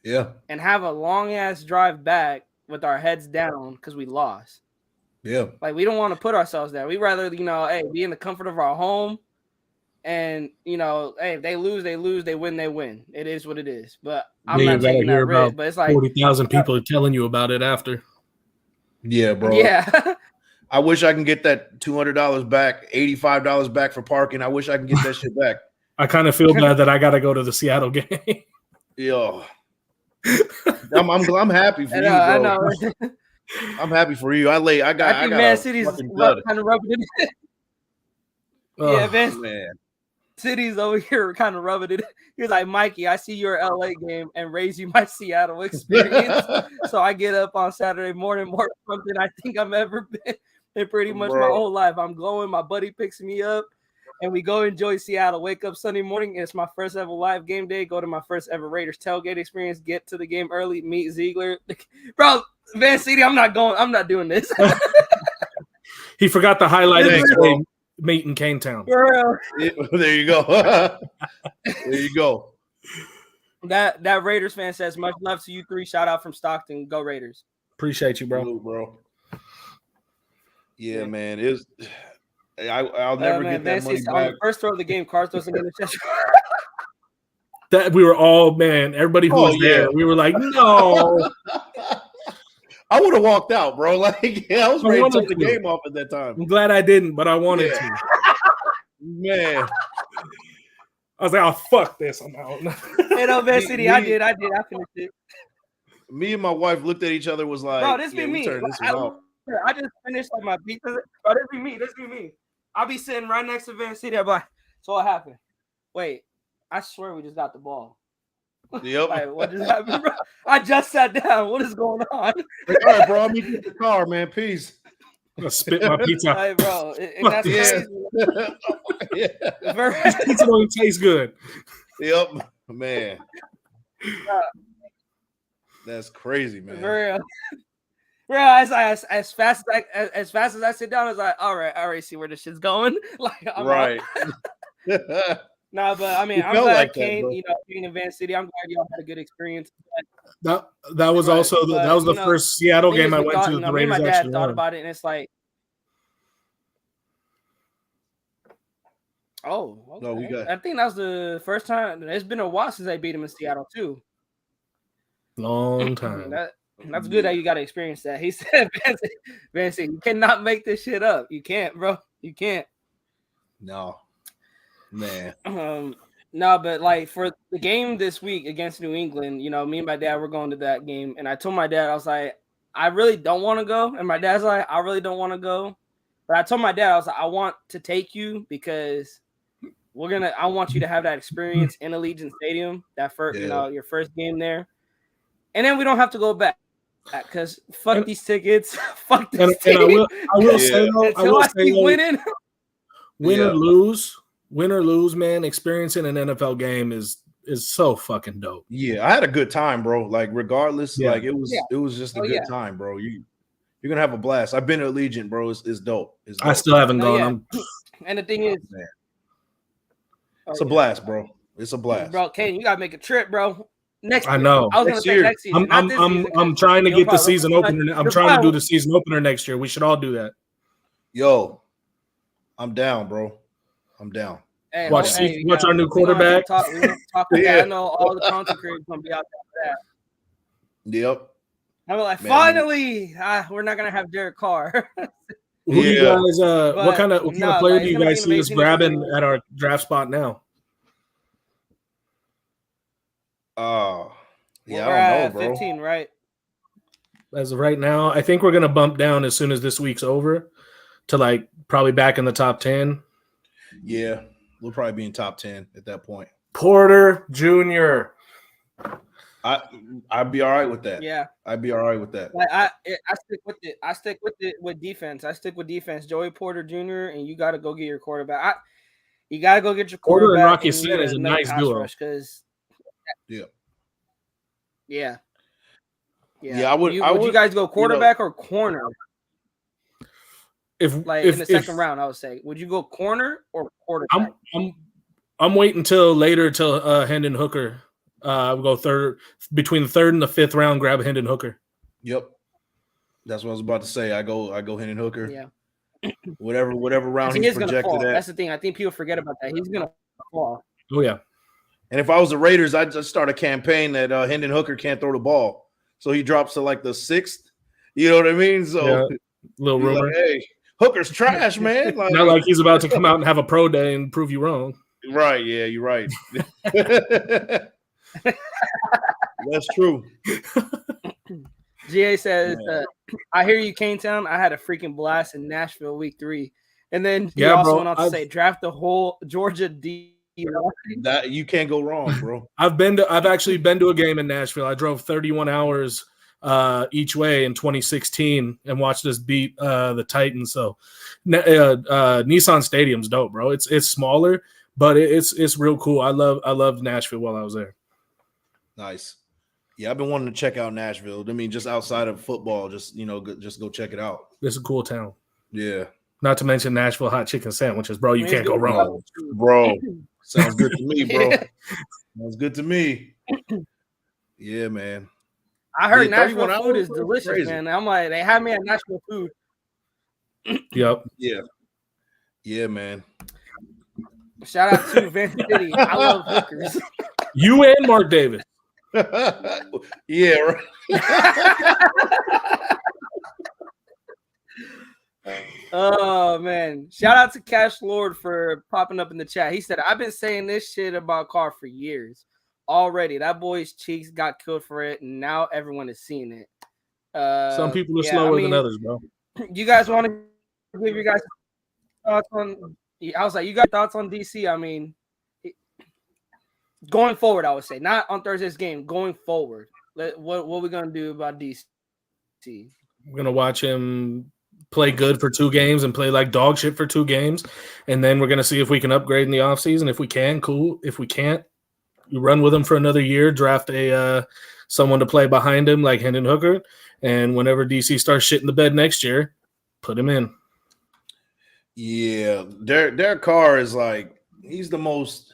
Yeah. And have a long ass drive back with our heads down because we lost. Yeah. Like we don't want to put ourselves there. We'd rather, be in the comfort of our home. And if they lose, they lose. They win, they win. It is what it is. But I'm not taking that risk. But it's like 40,000 people are telling you about it after. Yeah, bro. Yeah. I wish I can get that $200 back, $85 back for parking. I wish I can get that shit back. I kind of feel bad that I got to go to the Seattle game. Yeah. I'm happy for you, bro. I know. I'm happy for you. I think Man City's kind of rubbing it. Man City's over here kind of rubbing it. He was like, Mikey, I see your LA game and raise you my Seattle experience. So I get up on Saturday morning more something I think I've ever been in pretty much my whole life. I'm glowing. My buddy picks me up. And we go enjoy Seattle. Wake up Sunday morning, and it's my first ever live game day. Go to my first ever Raiders tailgate experience. Get to the game early. Meet Ziegler, bro. Van City, I'm not going. I'm not doing this. He forgot the highlight of the game. Meet in Cane Town. There you go. There you go. That Raiders fan says much love to you three. Shout out from Stockton. Go Raiders. Appreciate you, bro. Hello, bro. Yeah, man. I'll never get that money back. On the first throw of the game, Carlos doesn't get a chest. That we were all everybody who was there. We were like, no. I would have walked out, bro. Like, I was ready to take the game off at that time. I'm glad I didn't, but I wanted to. Man. I was like, oh, fuck this. I'm out. Van City, I did. I finished it. Me and my wife looked at each other, was like, bro, this be me. I just finished my pizza. Bro, this be me. I'll be sitting right next to Van City. I'm like, so what happened? Wait, I swear we just got the ball. Yep. Like, what just happened, bro? I just sat down. What is going on? All right, bro. I'm meeting the car, man. Peace. I'm gonna spit my pizza. Hey, bro, and that's crazy. Pizza don't taste good. Yep, man. That's crazy, man. For real. As fast as I sit down, I was like, all right, I already see where this shit's going. Like, I'm right. No, but I mean, I'm glad like Kane, being in Van City, I'm glad y'all had a good experience. That was also the first Seattle game I went to. The Raiders my dad thought about it, and it's like, oh, okay. No, I think that was the first time. It's been a while since they beat him in Seattle too. Long time. That's good that you got to experience that. He said, Vance, you cannot make this shit up. You can't, bro. You can't. No, man. No, but like for the game this week against New England, you know, me and my dad were going to that game, and I told my dad, I was like, I really don't want to go, and my dad's like, I really don't want to go, but I told my dad, I was like, I want to take you because I want you to have that experience in Allegiant Stadium, that first, you know, your first game there, and then we don't have to go back because fuck these tickets, fuck this. And I will say though, winning, win or lose, man, experiencing an NFL game is so fucking dope. Yeah, I had a good time, bro. Like regardless, like it was just a good time, bro. You're gonna have a blast. I've been to Allegiant, bro. It's dope. It's dope. I still haven't gone. And the thing is, it's a blast, bro. It's a blast, bro. Kane, you gotta make a trip, bro. Next year. I know. I was gonna say next season. I'm trying to get the season opener. I'm trying to do the season opener next year. We should all do that. Yo, I'm down, bro. I'm down. Hey, watch our new quarterback. We talk I know all the content creators gonna be out there for that. Yep. I'm like, finally, we're not gonna have Derek Carr. Who do you guys? What kind of player do you guys see us grabbing at our draft spot now? Yeah, we're I don't know, bro. 15, right? As of right now, I think we're gonna bump down as soon as this week's over to like probably back in the top 10. Yeah, we'll probably be in top 10 at that point. Porter Jr. I'd be all right with that. Yeah, I'd be all right with that. Like I stick with it. I stick with it with defense. I stick with defense. Joey Porter Jr. and you got to go get your quarterback. You got to go get your quarterback. Porter and Rocky Sin is a nice duo. Yeah. I would. Would you guys go quarterback or corner? If in the second round, I would say, would you go corner or quarterback? I'm waiting till later till Hendon Hooker. We'll go third between the third and the fifth round. Grab Hendon Hooker. Yep, that's what I was about to say. I go Hendon Hooker. Yeah, whatever round he's projected at. That's the thing. I think people forget about that. He's gonna fall. Oh yeah. And if I was the Raiders, I'd just start a campaign that Hendon Hooker can't throw the ball, so he drops to like the 6th. You know what I mean? So little rumor. Like, hey, Hooker's trash, man. Like, not like he's about to come out and have a pro day and prove you wrong. Right? Yeah, you're right. That's true. GA says, I hear you, Cane Town. I had a freaking blast in Nashville week 3. And then he also went on to say, draft the whole Georgia D. That you can't go wrong, bro. I've actually been to a game in Nashville. I drove 31 hours each way in 2016 and watched us beat the Titans. So Nissan Stadium's dope, bro. It's smaller, but it's real cool. I loved Nashville while I was there. Nice. Yeah, I've been wanting to check out Nashville. I mean, just outside of football, just go check it out. It's a cool town. Yeah. Not to mention Nashville hot chicken sandwiches, bro. You can't go wrong. Bro, sounds good to me, bro. Sounds good to me. Yeah, man. I heard Nashville food is delicious, man. I'm like, they have me at Nashville food. Yep. Yeah. Yeah, man. Shout out to Van City. I love hookers. You and Mark Davis. Yeah, right. Oh man, shout out to Cash Lord for popping up in the chat. He said, I've been saying this shit about Carr for years already. That boy's cheeks got killed for it, and now everyone is seeing it. Some people are slower than others, bro. You guys want to give your guys thoughts on? I was like, you got thoughts on DC? I mean, going forward, I would say not on Thursday's game. Going forward, what are we gonna do about DC? We're gonna watch him play good for 2 games and play like dog shit for 2 games. And then we're going to see if we can upgrade in the offseason. If we can, cool. If we can't, you run with him for another year, draft someone to play behind him like Hendon Hooker. And whenever DC starts shitting the bed next year, put him in. Yeah. Derek Carr is like, he's the most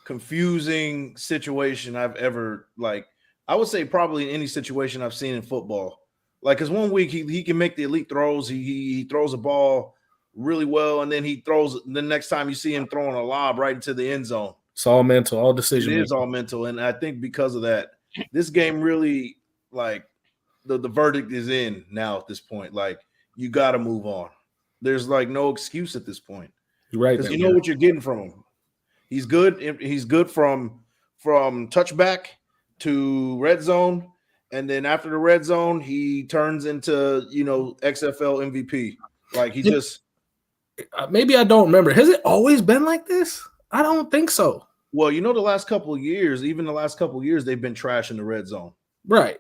confusing situation I've ever, like, I would say probably in any situation I've seen in football. Like, because 1 week he can make the elite throws. He throws a ball really well, and then he throws the next time you see him throwing a lob right into the end zone. It's all mental, all decision. It is all mental, and I think because of that, this game really, like, the verdict is in now at this point. Like, you got to move on. There's like no excuse at this point. You're right. Because you know what you're getting from him. He's good. He's good from touchback to red zone. And then after the red zone, he turns into, XFL MVP. Like, he just. Maybe I don't remember. Has it always been like this? I don't think so. Well, the last couple of years, they've been trash in the red zone. Right.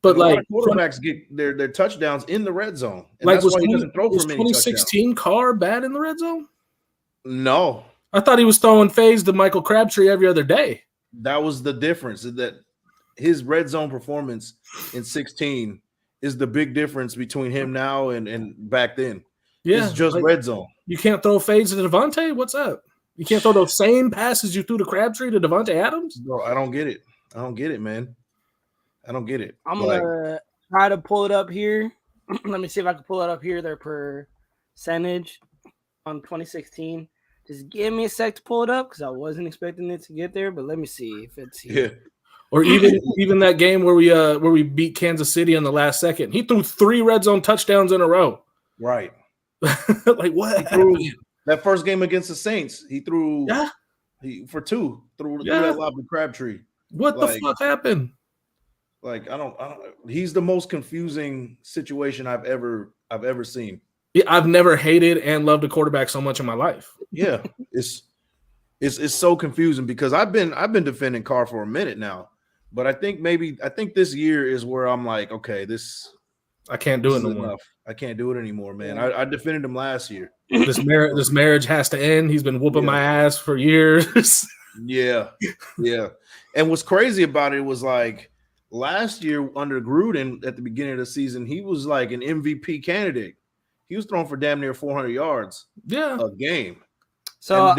But like quarterbacks get their touchdowns in the red zone. And like, that's why he doesn't throw for many 2016 Carr bad in the red zone? No. I thought he was throwing phase to Michael Crabtree every other day. That was the difference, is that his red zone performance in 16 is the big difference between him now and back then. Yeah. It's just red zone. You can't throw fades to Devontae? What's up? You can't throw those same passes you threw to Crabtree to Devontae Adams? Bro, I don't get it. I don't get it, man. I don't get it. I'm going to try to pull it up here. Let me see if I can pull it up here, their percentage on 2016. Just give me a sec to pull it up because I wasn't expecting it to get there, but let me see if it's here. Yeah. Or even that game where we beat Kansas City on the last second. He threw 3 red zone touchdowns in a row. Right. Like, what? That first game against the Saints, he threw for 2 through that lob to Crabtree. What the fuck happened? Like, I don't. He's the most confusing situation I've ever seen. Yeah, I've never hated and loved a quarterback so much in my life. Yeah, it's so confusing because I've been defending Carr for a minute now, but I think this year is where I'm like, okay, I can't do it no more. I can't do it anymore, man. I defended him last year. This marriage has to end. He's been whooping my ass for years. Yeah. And what's crazy about it was like last year under Gruden at the beginning of the season, he was like an MVP candidate. He was throwing for damn near 400 yards a game. So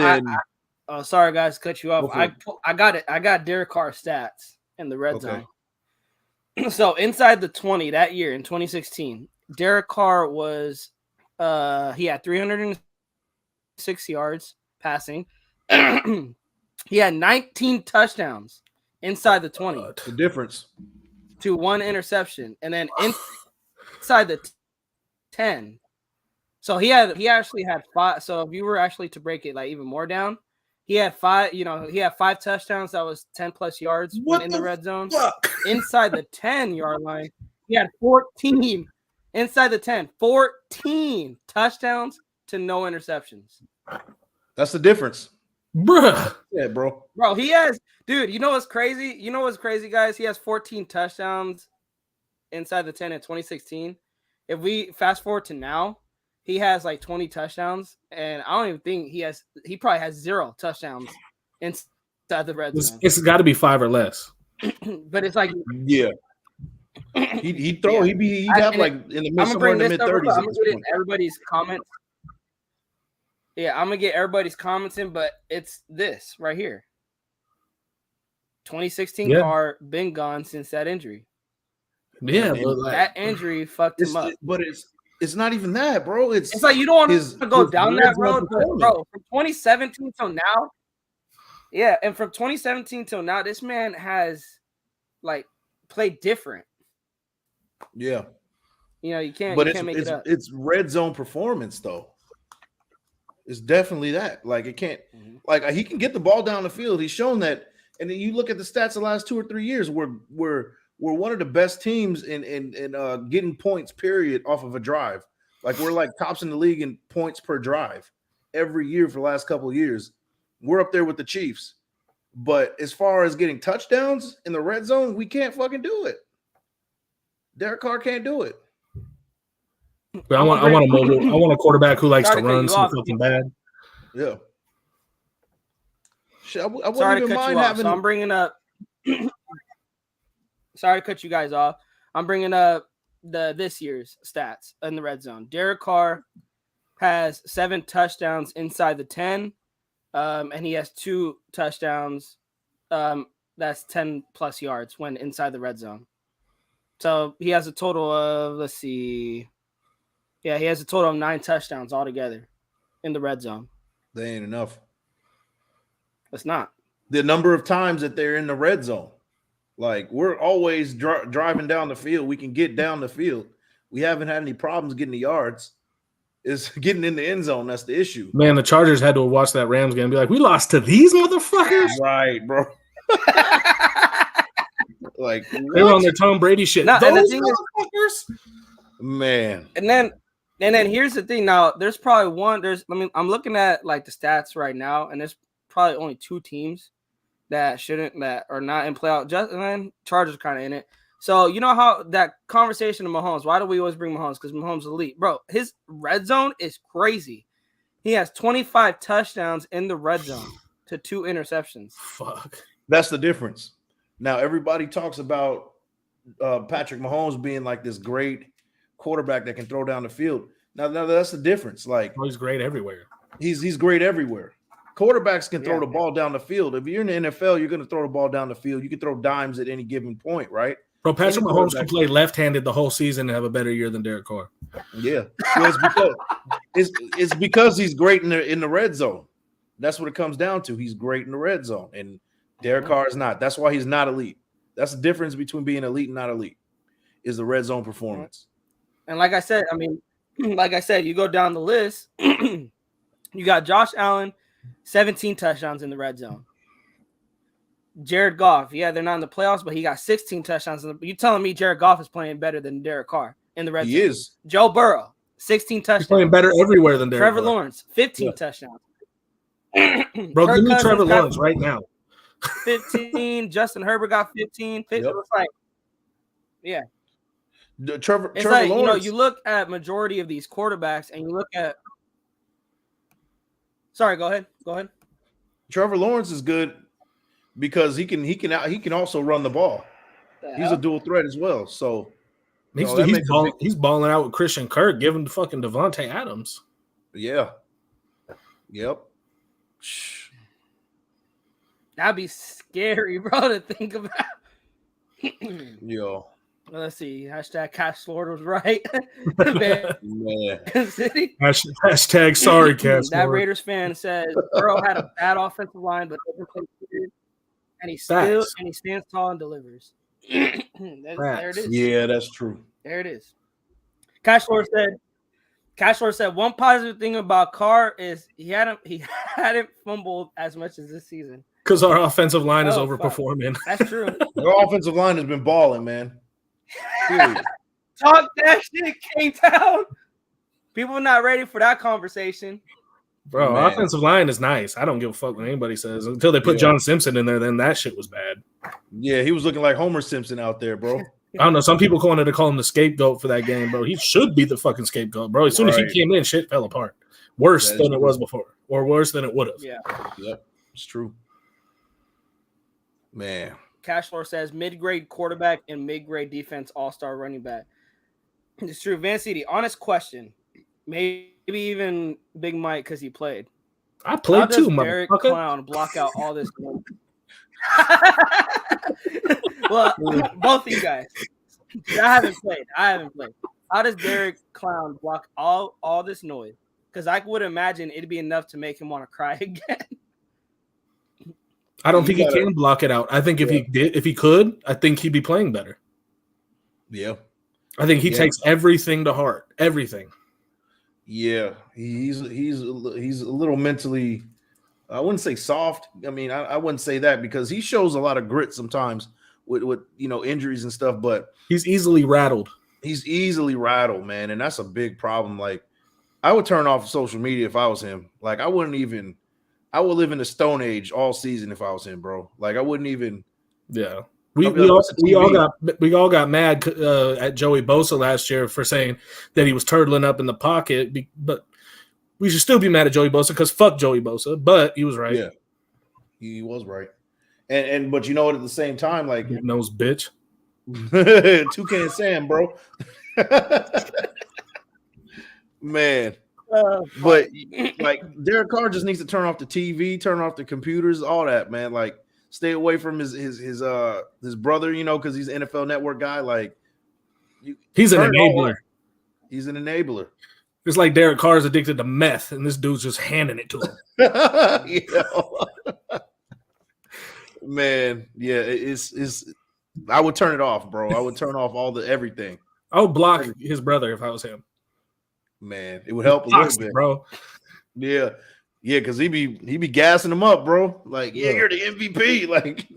sorry guys, cut you off. I got it. I got Derek Carr stats in the red zone. So inside the 20 that year in 2016, Derek Carr was he had 306 yards passing. He had 19 touchdowns inside the 20. The difference to 1 interception, and then inside the 10. So he actually had 5. So if you were actually to break it like even more down, he had 5. He had 5 touchdowns. That was 10 plus yards in the red zone. Inside the 10-yard line, he had 14. Inside the 10, 14 touchdowns to no interceptions. That's the difference, bruh. Yeah, bro. Bro, he has, dude. You know what's crazy? Guys? He has 14 touchdowns inside the 10 in 2016. If we fast forward to now, he has like 20 touchdowns, and I don't even think he probably has 0 touchdowns inside the red zone. It's got to be 5 or less. But it's like, yeah, he'd throw. He'd have like in the mid-30s. I'm gonna get everybody's comments. Yeah, I'm gonna get everybody's comments in, but it's this right here. 2016 Carr been gone since that injury. Yeah, but that injury fucked him up. But it's not even that, bro. It's like you don't want to go down that road, but bro. From 2017 till now, and from 2017 till now, this man has like played different. Yeah, you can't make it up. It's red zone performance though. It's definitely that. Like it can't. Like he can get the ball down the field. He's shown that. And then you look at the stats the last 2 or 3 years. We're one of the best teams in getting points, period, off of a drive. Like we're like tops in the league in points per drive every year for the last couple of years. We're up there with the Chiefs. But as far as getting touchdowns in the red zone, we can't fucking do it. Derek Carr can't do it. But I want a quarterback who likes to run so fucking bad. Yeah. I wouldn't Sorry even to cut mind you off. having. So I'm bringing up. Sorry to cut you guys off. I'm bringing up this year's stats in the red zone. Derek Carr has 7 touchdowns inside the 10, and he has 2 touchdowns. That's 10 plus yards when inside the red zone. So he has a total of, let's see. Yeah, he has a total of 9 touchdowns altogether in the red zone. They ain't enough. It's not. The number of times that they're in the red zone. Like we're always driving down the field. We can get down the field. We haven't had any problems getting the yards. It's getting in the end zone. That's the issue. Man, the Chargers had to watch that Rams game and be like, we lost to these motherfuckers? Right, bro. Like they were on their Tom Brady shit. No, those motherfuckers? Man. And then here's the thing. Now, there's probably I'm looking at like the stats right now, and there's probably only 2 teams that are not in playoff. And then Chargers are kind of in it. So you know how that conversation of Mahomes, why do we always bring Mahomes? Because Mahomes is elite. Bro, his red zone is crazy. He has 25 touchdowns in the red zone to 2 interceptions. Fuck. That's the difference. Now, everybody talks about Patrick Mahomes being like this great quarterback that can throw down the field. Now that's the difference. Like he's great everywhere. He's great everywhere. Quarterbacks can throw the ball down the field. If you're in the NFL, you're going to throw the ball down the field. You can throw dimes at any given point, right? Bro, Patrick Mahomes can play left-handed the whole season and have a better year than Derek Carr. Yeah, well, it's because he's great in the red zone. That's what it comes down to. He's great in the red zone, and Derek Carr is not. That's why he's not elite. That's the difference between being elite and not elite, is the red zone performance. And like I said, you go down the list, you got Josh Allen, 17 touchdowns in the red zone. Jared Goff, they're not in the playoffs, but he got 16 touchdowns. You telling me Jared Goff is playing better than Derek Carr in the red zone? He is. Joe Burrow, 16 touchdowns. He's playing better everywhere than Derek Trevor Carr. Lawrence, 15 touchdowns. Bro, give me Trevor Lawrence right now. 15. Justin Herbert got 15. It's like, yeah. Trevor like, Lawrence. You look at majority of these quarterbacks and you look at. Sorry, go ahead. Trevor Lawrence is good because he can also run the ball. He's a dual threat as well. So he's balling out with Christian Kirk. Give him the fucking Devontae Adams. Yeah. Yep. That'd be scary, bro, to think about. Yo. Let's see. Hashtag Cash Lord was right. Man. Hashtag sorry, Cash Lord. That Raiders fan says Burrow had a bad offensive line, but doesn't play weird, and he stands tall and delivers. There it is. Yeah, that's true. There it is. Cash Lord said one positive thing about Carr is he hadn't fumbled as much as this season. Because our offensive line is overperforming. That's true. Our offensive line has been balling, man. Talk that shit, K-Town. People are not ready for that conversation. Bro, our offensive line is nice. I don't give a fuck what anybody says. Until they put John Simpson in there, then that shit was bad. Yeah, he was looking like Homer Simpson out there, bro. I don't know. Some people wanted to call him the scapegoat for that game, bro. He should be the fucking scapegoat, bro. As soon as he came in, shit fell apart. Worse than it was before. Or worse than it would have. Yeah. Yep. It's true. Man. Cashlor says mid-grade quarterback and mid-grade defense all-star running back. It's true. Van City, honest question. Maybe even Big Mike because he played. I played too, Derek motherfucker. Clown block out all this. Well, both of you guys. I haven't played. How does Derek Clown block all this noise? Because I would imagine it'd be enough to make him want to cry again. I don't think he can block it out. I think if he could, I think he'd be playing better. Yeah. I think he takes everything to heart. Everything. Yeah. He's a little mentally, I wouldn't say soft. I mean, I wouldn't say that because he shows a lot of grit sometimes with injuries and stuff, but he's easily rattled. He's easily rattled, man, and that's a big problem. Like, I would turn off social media if I was him. Like, I would live in the Stone Age all season if I was him, bro. Like, I wouldn't even. Yeah, we all got mad at Joey Bosa last year for saying that he was turtling up in the pocket, but we should still be mad at Joey Bosa because fuck Joey Bosa. But he was right. Yeah, he was right. And but you know what? At the same time, like nose bitch, Toucan Sam, bro. Man. But like Derek Carr just needs to turn off the TV, turn off the computers, all that, man. Like, stay away from his brother, because he's an NFL Network guy. Like, he's an enabler. He's an enabler. It's like Derek Carr is addicted to meth, and this dude's just handing it to him. Man, yeah, it's I would turn it off, bro. I would turn off everything. I would block his brother if I was him. Man, it would help a little bit, bro. Yeah, because he be gassing him up, bro. Like, you're the MVP. Like,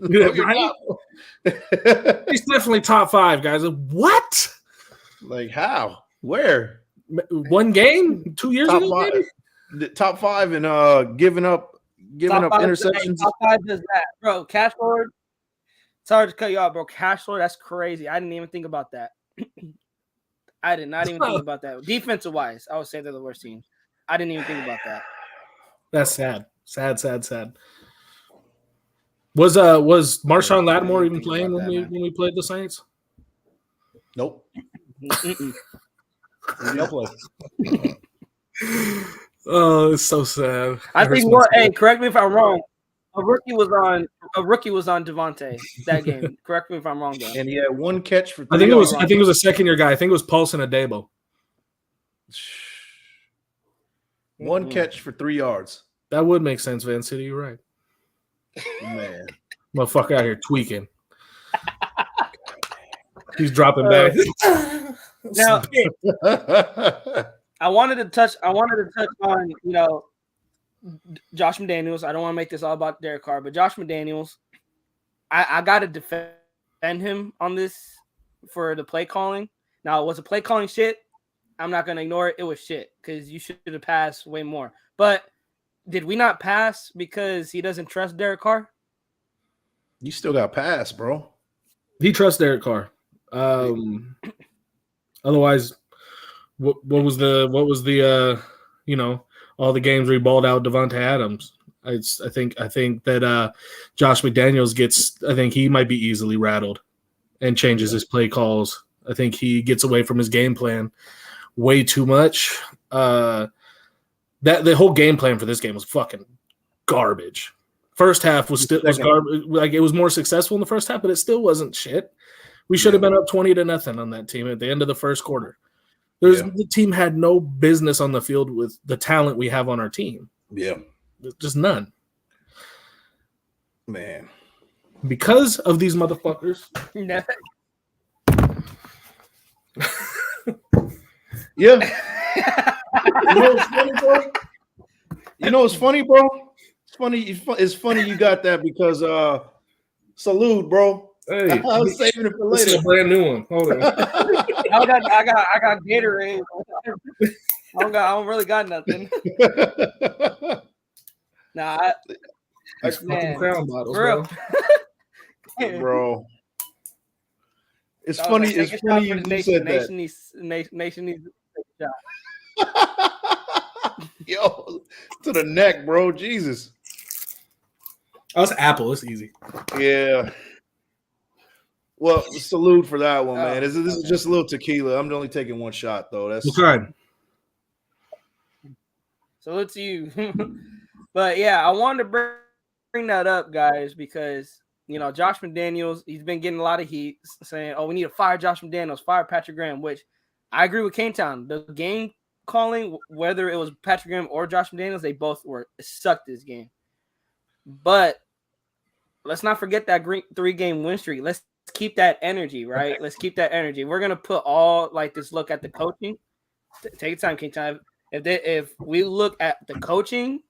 he's definitely top 5, guys. What? Like, how? Where? 1 game? 2 years top ago? 5, the top 5 and giving up interceptions. Top 5 does that, bro. Cash Lord. Sorry to cut you off, bro. Cash Lord, that's crazy. I didn't even think about that. I did not even think about that. Defensive wise, I would say they're the worst team. I didn't even think about that. That's sad. Sad. Was Marshawn Lattimore even playing when we played the Saints? Nope. Oh, it's so sad. I think correct me if I'm wrong. A rookie was on Devontae that game. Correct me if I'm wrong, though. And he had 1 catch for 3 I think it was a second-year guy. I think it was Paulson Adebo. 1 catch for 3 yards. That would make sense, Van City. You're right. Man. Motherfucker out here tweaking. He's dropping back. Now, I wanted to touch on, Josh McDaniels. I don't want to make this all about Derek Carr, but Josh McDaniels, I got to defend him on this for the play calling. Now, was the play calling shit? I'm not going to ignore it. It was shit because you should have passed way more. But did we not pass because he doesn't trust Derek Carr? You still got passed, bro. He trusts Derek Carr. Otherwise, what was the all the games where he balled out Devontae Adams? I think that Josh McDaniels I think he might be easily rattled and changes his play calls. I think he gets away from his game plan way too much. That the whole game plan for this game was fucking garbage. First half was garbage. Like, it was more successful in the first half, but it still wasn't shit. We should have been up 20-0 on that team at the end of the first quarter. The team had no business on the field with the talent we have on our team. Yeah. Just none. Man. Because of these motherfuckers. Yeah. You know what's funny, bro? It's funny you got that because salute, bro. Hey, I was saving it for later. This is a brand new one. Hold on. I got Gatorade. I don't really got nothing. Nah, These fucking Crown bottles, bro. It's funny. It's funny you said that. Nation needs to take a shot. Yo, to the neck, bro. Jesus. Oh, it's Apple. It's easy. Yeah. Well, salute for that one, man. This is just a little tequila. I'm only taking 1 shot, though. That's okay. Salute to you. But yeah, I wanted to bring that up, guys, because Josh McDaniels, he's been getting a lot of heat saying, "Oh, we need to fire Josh McDaniels, fire Patrick Graham," which I agree with K-Town. The game calling, whether it was Patrick Graham or Josh McDaniels, they both sucked this game. But let's not forget that 3-game win streak. Let's keep that energy, right? Let's keep that energy. We're gonna put all this look at the coaching. Take your time, K-Town. If we look at the coaching,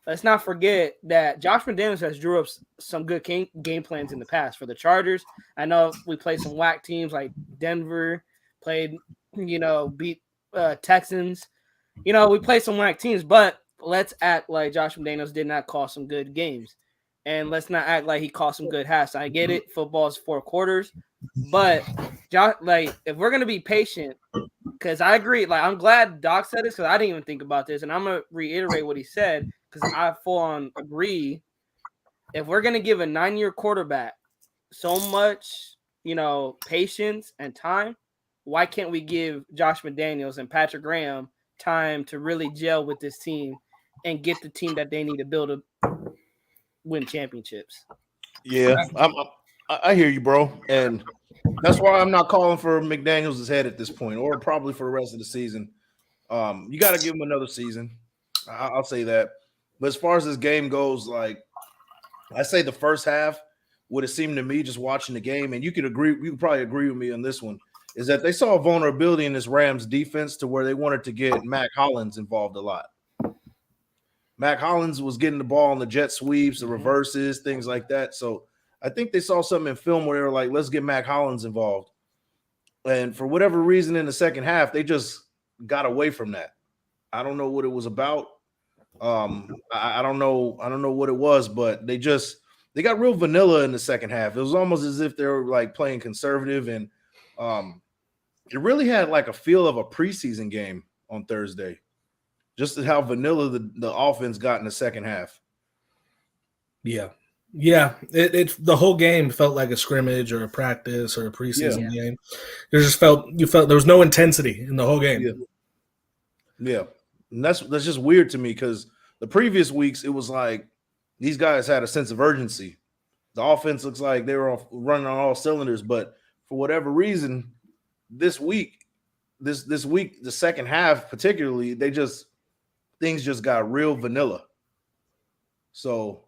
let's not forget that Josh McDaniels has drew up some good game plans in the past for the Chargers. I know we played some whack teams like Denver, beat Texans. We played some whack teams, but let's act like Josh McDaniels did not call some good games. And let's not act like he called some good halves. I get it. Football is 4 quarters. But, if we're going to be patient, because I agree. I'm glad Doc said this because I didn't even think about this. And I'm going to reiterate what he said because I full on agree. If we're going to give a 9-year quarterback so much, patience and time, why can't we give Josh McDaniels and Patrick Graham time to really gel with this team and get the team that they need to build a win championships? Yeah, I hear you, bro, and that's why I'm not calling for McDaniels' head at this point, or probably for the rest of the season. You got to give him another season. I'll say that. But as far as this game goes, I say the first half what it seemed to me just watching the game, and you could probably agree with me on this one, is that they saw a vulnerability in this Rams defense to where they wanted to get Mac Hollins involved a lot. Mac Hollins was getting the ball on the jet sweeps, the reverses, things like that. So I think they saw something in film where they were like, let's get Mac Hollins involved. And for whatever reason in the second half, they just got away from that. I don't know what it was about. I don't know what it was, but they got real vanilla in the second half. It was almost as if they were like playing conservative, and it really had like a feel of a preseason game on Thursday. Just how vanilla the offense got in the second half. Yeah. It the whole game felt like a scrimmage or a practice or a preseason game. You felt there was no intensity in the whole game. Yeah. And that's just weird to me because the previous weeks it was like these guys had a sense of urgency. The offense looks like they were running on all cylinders, but for whatever reason, this week, the second half particularly, things just got real vanilla. So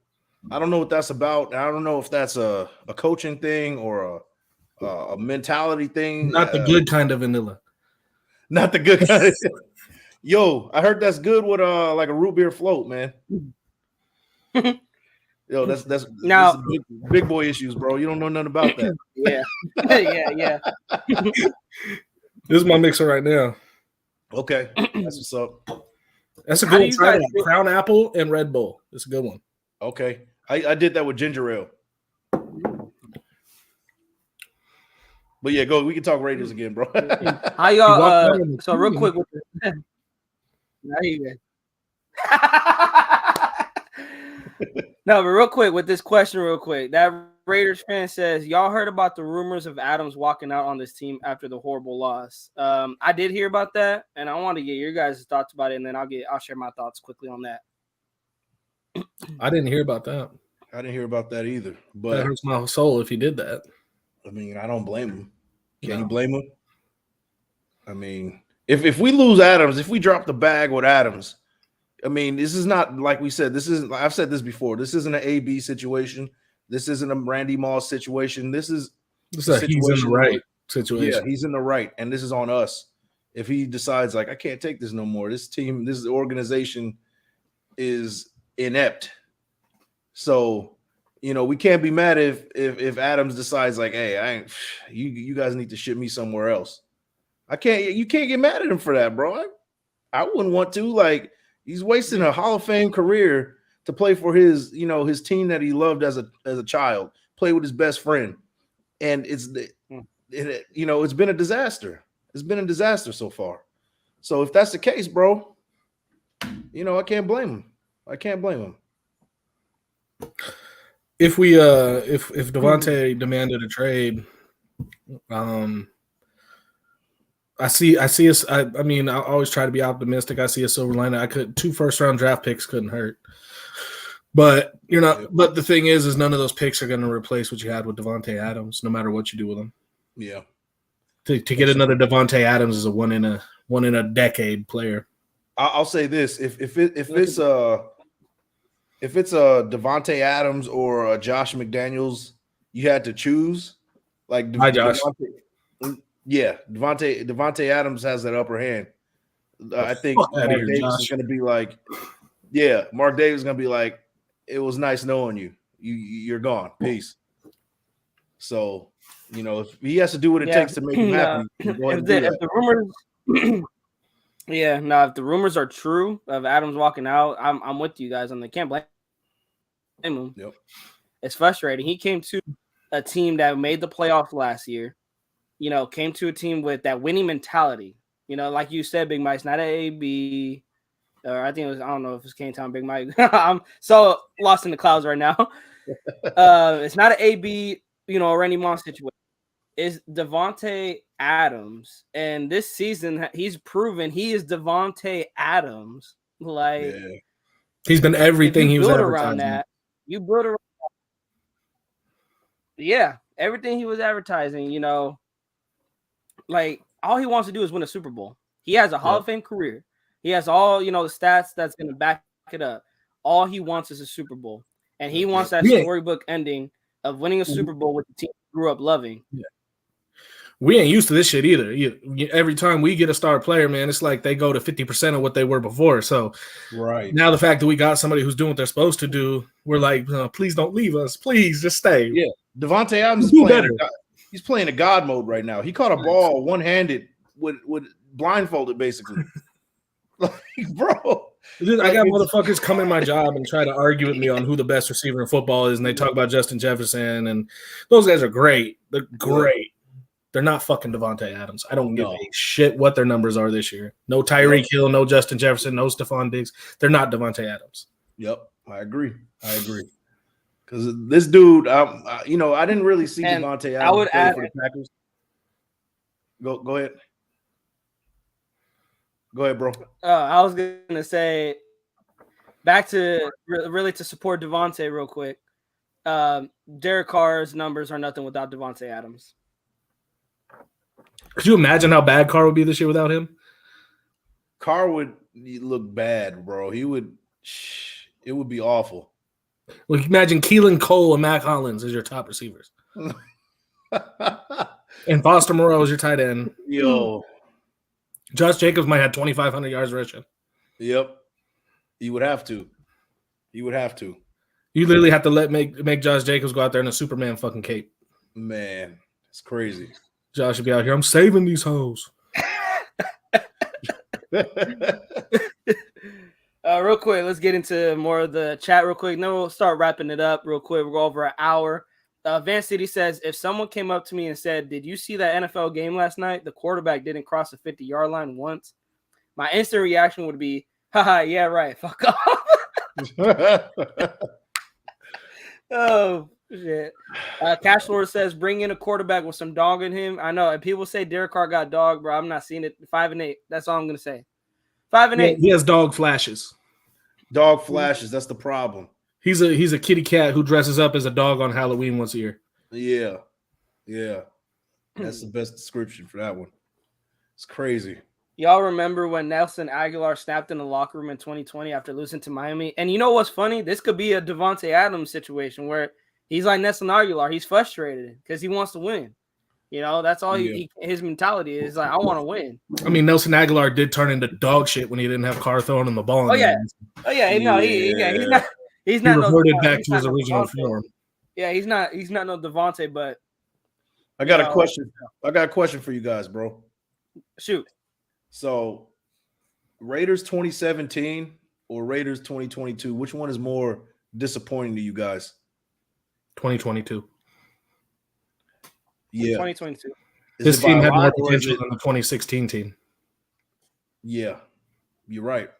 I don't know what that's about. I don't know if that's a coaching thing or a mentality thing. Not the good kind of vanilla. Not the good kind. Yo, I heard that's good with like a root beer float, man. Yo, that's now big boy issues, bro. You don't know nothing about that. Yeah. This is my mixer right now. Okay, that's what's up. That's a good one. Try that. Crown Apple and Red Bull. It's a good one. Okay, I did that with ginger ale. But yeah, go. We can talk Raiders again, bro. How y'all? So real quick, now you good. No, but real quick with this question, that Raiders fan says, y'all heard about the rumors of Adams walking out on this team after the horrible loss. I did hear about that, and I want to get your guys' thoughts about it, and then I'll share my thoughts quickly on that. I didn't hear about that. I didn't hear about that either. But that hurts my soul if he did that. I mean, I don't blame him. Can you blame him? I mean, if we lose Adams, if we drop the bag with Adams, I mean, this is not like we said. I've said this before. This isn't an AB situation. This isn't a Randy Moss situation. This is a he's in the right situation. Yeah, he's in the right, and this is on us. If he decides like I can't take this no more, this team, this organization is inept. So, we can't be mad if Adams decides like, hey, you guys need to ship me somewhere else. You can't get mad at him for that, bro. I wouldn't want to. Like, he's wasting a Hall of Fame career to play for his team that he loved as a child, play with his best friend. And it's been a disaster. It's been a disaster so far. So if that's the case, bro, I can't blame him. If we if Devontae demanded a trade, I see us. I mean, I always try to be optimistic. I see a silver lining. 2 first-round draft picks couldn't hurt. But you're not. But the thing is none of those picks are going to replace what you had with Devontae Adams, no matter what you do with them. Yeah. To get another Devontae Adams is a one in a decade player. I'll say this: if it's a Devontae Adams or a Josh McDaniels, you had to choose. Like, hi, Josh. Devontae Adams has that upper hand. I think Mark Davis is going to be like, Mark Davis is going to be like, it was nice knowing you. You're gone. Peace. So, if he has to do what it takes to make him happy, if the rumors, if the rumors are true of Adams walking out, I'm with you guys on the can't blame him. Yep. It's frustrating. He came to a team that made the playoffs last year. Came to a team with that winning mentality. Like you said, Big Mike's not an AB. Or I think it was, I don't know if it's Kane Town Big Mike. I'm so lost in the clouds right now. It's not an AB, Randy Moss situation. It's Devontae Adams. And this season, he's proven he is Devontae Adams. Like, he's been everything he was around that. You build around that. Yeah, everything he was advertising, like all he wants to do is win a Super Bowl. He has a Hall of Fame career. He has all, the stats that's going to back it up. All he wants is a Super Bowl. And he wants that storybook ending of winning a Super Bowl with the team you grew up loving. Yeah. We ain't used to this shit either. Every time we get a star player, man, it's like they go to 50% of what they were before. So right now the fact that we got somebody who's doing what they're supposed to do, we're like, please don't leave us. Please just stay. Yeah. Davante Adams is playing better. He's playing a God mode right now. He caught a ball one-handed with blindfolded, basically. Like, bro. I got motherfuckers come in my job and try to argue with me on who the best receiver in football is, and they talk about Justin Jefferson, and those guys are great. They're great. They're not fucking Davante Adams. I don't give a shit what their numbers are this year. No Tyreek Hill, no Justin Jefferson, no Stephon Diggs. They're not Davante Adams. Yep, I agree. Because this dude, I didn't really see Davante Adams play for the Packers. Go ahead. Go ahead, bro. I was gonna say, back to really to support Davante real quick. Derek Carr's numbers are nothing without Davante Adams. Could you imagine how bad Carr would be this year without him? Carr would look bad, bro. It would be awful. Like, imagine Keelan Cole and Mac Hollins as your top receivers. And Foster Moreau is your tight end. Yo. Josh Jacobs might have 2,500 yards rushing. Yep. You would have to. You literally have to make Josh Jacobs go out there in a Superman fucking cape. Man, it's crazy. Josh should be out here. I'm saving these hoes. Real quick, let's get into more of the chat real quick. Then we'll start wrapping it up real quick. We'll go over an hour. Van City says, if someone came up to me and said, did you see that NFL game last night? The quarterback didn't cross the 50-yard line once. My instant reaction would be, haha, yeah, right. Fuck off. Oh, shit. Cash Lord says, bring in a quarterback with some dog in him. I know. And people say Derek Carr got dog, bro. I'm not seeing it. 5-8. That's all I'm going to say. 5-8. He has dog flashes. Dog flashes. That's the problem. He's a kitty cat who dresses up as a dog on Halloween once a year. Yeah. That's the best description for that one. It's crazy. Y'all remember when Nelson Aguilar snapped in the locker room in 2020 after losing to Miami? And you know what's funny? This could be a Davante Adams situation where he's like Nelson Aguilar. He's frustrated because he wants to win. You know, that's all his mentality is. Like, I want to win. I mean, Nelson Aguilar did turn into dog shit when he didn't have Carr throwing him the ball. He's not reverted back to his original form. Yeah, he's not no Davante, but I got a question. I got a question for you guys, bro. Shoot. So, Raiders 2017 or Raiders 2022, which one is more disappointing to you guys? 2022. Yeah. 2022. This team had more potential than the 2016 team. Yeah. You're right.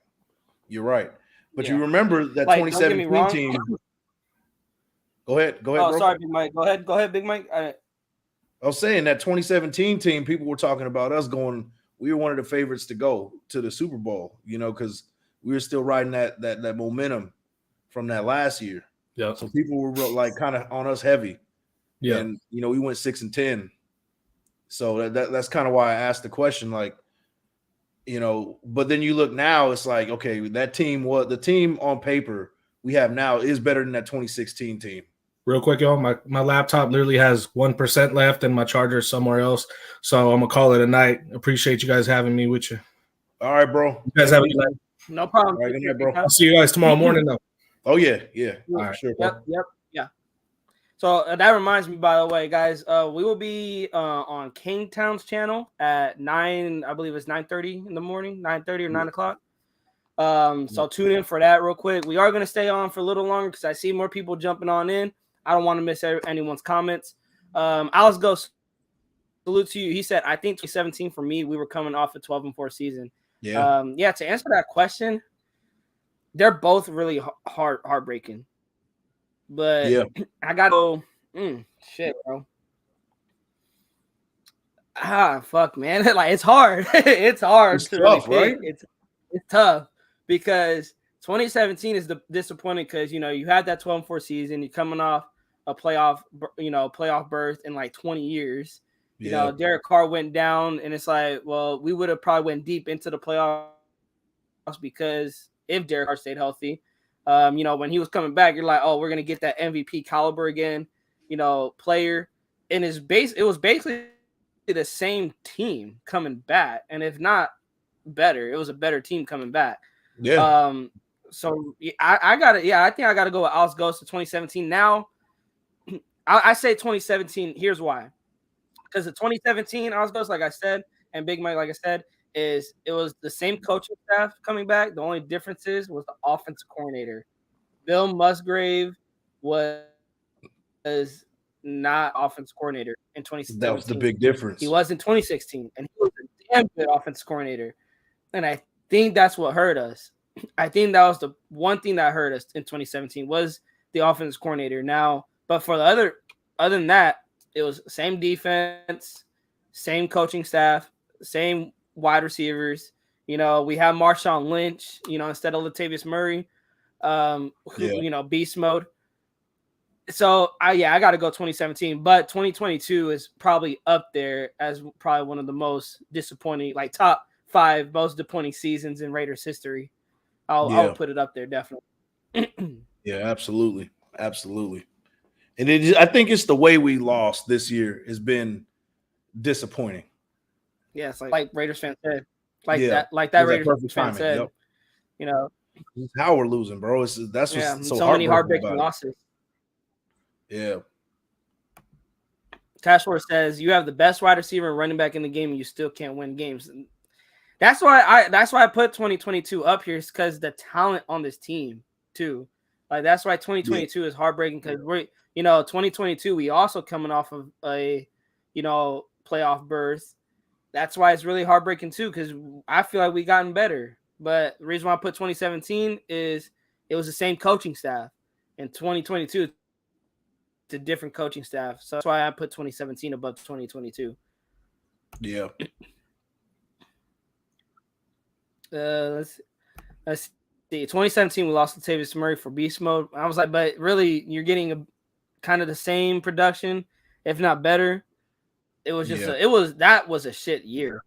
But you remember that 2017 team. Go ahead. Oh, bro. Sorry, Big Mike. Go ahead, Big Mike. I was saying that 2017 team, people were talking about us going. We were one of the favorites to go to the Super Bowl, because we were still riding that momentum from that last year. Yeah. So people were like kind of on us heavy. Yeah. And we went 6-10. So that's kind of why I asked the question, like, but then you look now, it's like, okay, that team, the team on paper we have now is better than that 2016 team. Real quick, y'all, my laptop literally has 1% left and my charger is somewhere else. So I'm going to call it a night. Appreciate you guys having me with you. All right, bro. You guys have a good night. No problem. All right, good night, bro. I'll see you guys tomorrow morning, though. Oh, yeah. All right. Sure, bro. Yep. So that reminds me, by the way, guys, we will be on Kingtown's channel at 9, I believe it's 9:30 in the morning, 9:30 or 9 o'clock. So tune in for that real quick. We are going to stay on for a little longer because I see more people jumping on in. I don't want to miss anyone's comments. Alex Ghost, salute to you. He said, I think 2017 for me, we were coming off a 12-4 season. Yeah. To answer that question, they're both really heartbreaking. But yeah. I got to go, shit, bro. Fuck, man. Like, it's hard. It's hard. It's tough, right? It's tough because 2017 is disappointing because, you had that 12-4 season. You're coming off a playoff berth in like 20 years. Yeah. Derek Carr went down, and it's like, well, we would have probably went deep into the playoffs because if Derek Carr stayed healthy, when he was coming back, you're like, oh, we're going to get that MVP caliber again. player. And it was basically the same team coming back, and if not better, it was a better team coming back. Yeah. So I think I gotta go with Alex Ghost to 2017. Now, I say 2017. Here's why. Because the 2017 Alex Ghost, like I said, and Big Mike, like I said, it was the same coaching staff coming back. The only difference was the offensive coordinator. Bill Musgrave was not offensive coordinator in 2017. That was the big difference. He was in 2016, and he was a damn good offensive coordinator. And I think that's what hurt us. I think that was the one thing that hurt us in 2017 was the offensive coordinator. Now, but for the other than that, it was same defense, same coaching staff, same wide receivers. We have Marshawn Lynch, instead of Latavius Murray, beast mode. So I got to go 2017, but 2022 is probably up there as probably one of the most disappointing, like top 5 most disappointing seasons in Raiders history. I'll put it up there definitely. Yeah, absolutely, and I think it's the way we lost this year has been disappointing. Yeah, it's like Raiders fan said, that Raiders fan said. Yep. How we're losing, bro. That's so many heartbreaking losses. Yeah. Cashmore says you have the best wide receiver and running back in the game, and you still can't win games. And that's why I put 2022 up here, is because the talent on this team too. Like that's why 2022 is heartbreaking, because we're 2022 we also coming off of a playoff berth. That's why it's really heartbreaking too, because I feel like we gotten better. But the reason why I put 2017 is it was the same coaching staff. In 2022, it's a different coaching staff. So that's why I put 2017 above 2022. Yeah. Let's see. 2017, we lost Latavius Murray for beast mode. I was like, but really, you're getting a kind of the same production, if not better. It was just that was a shit year.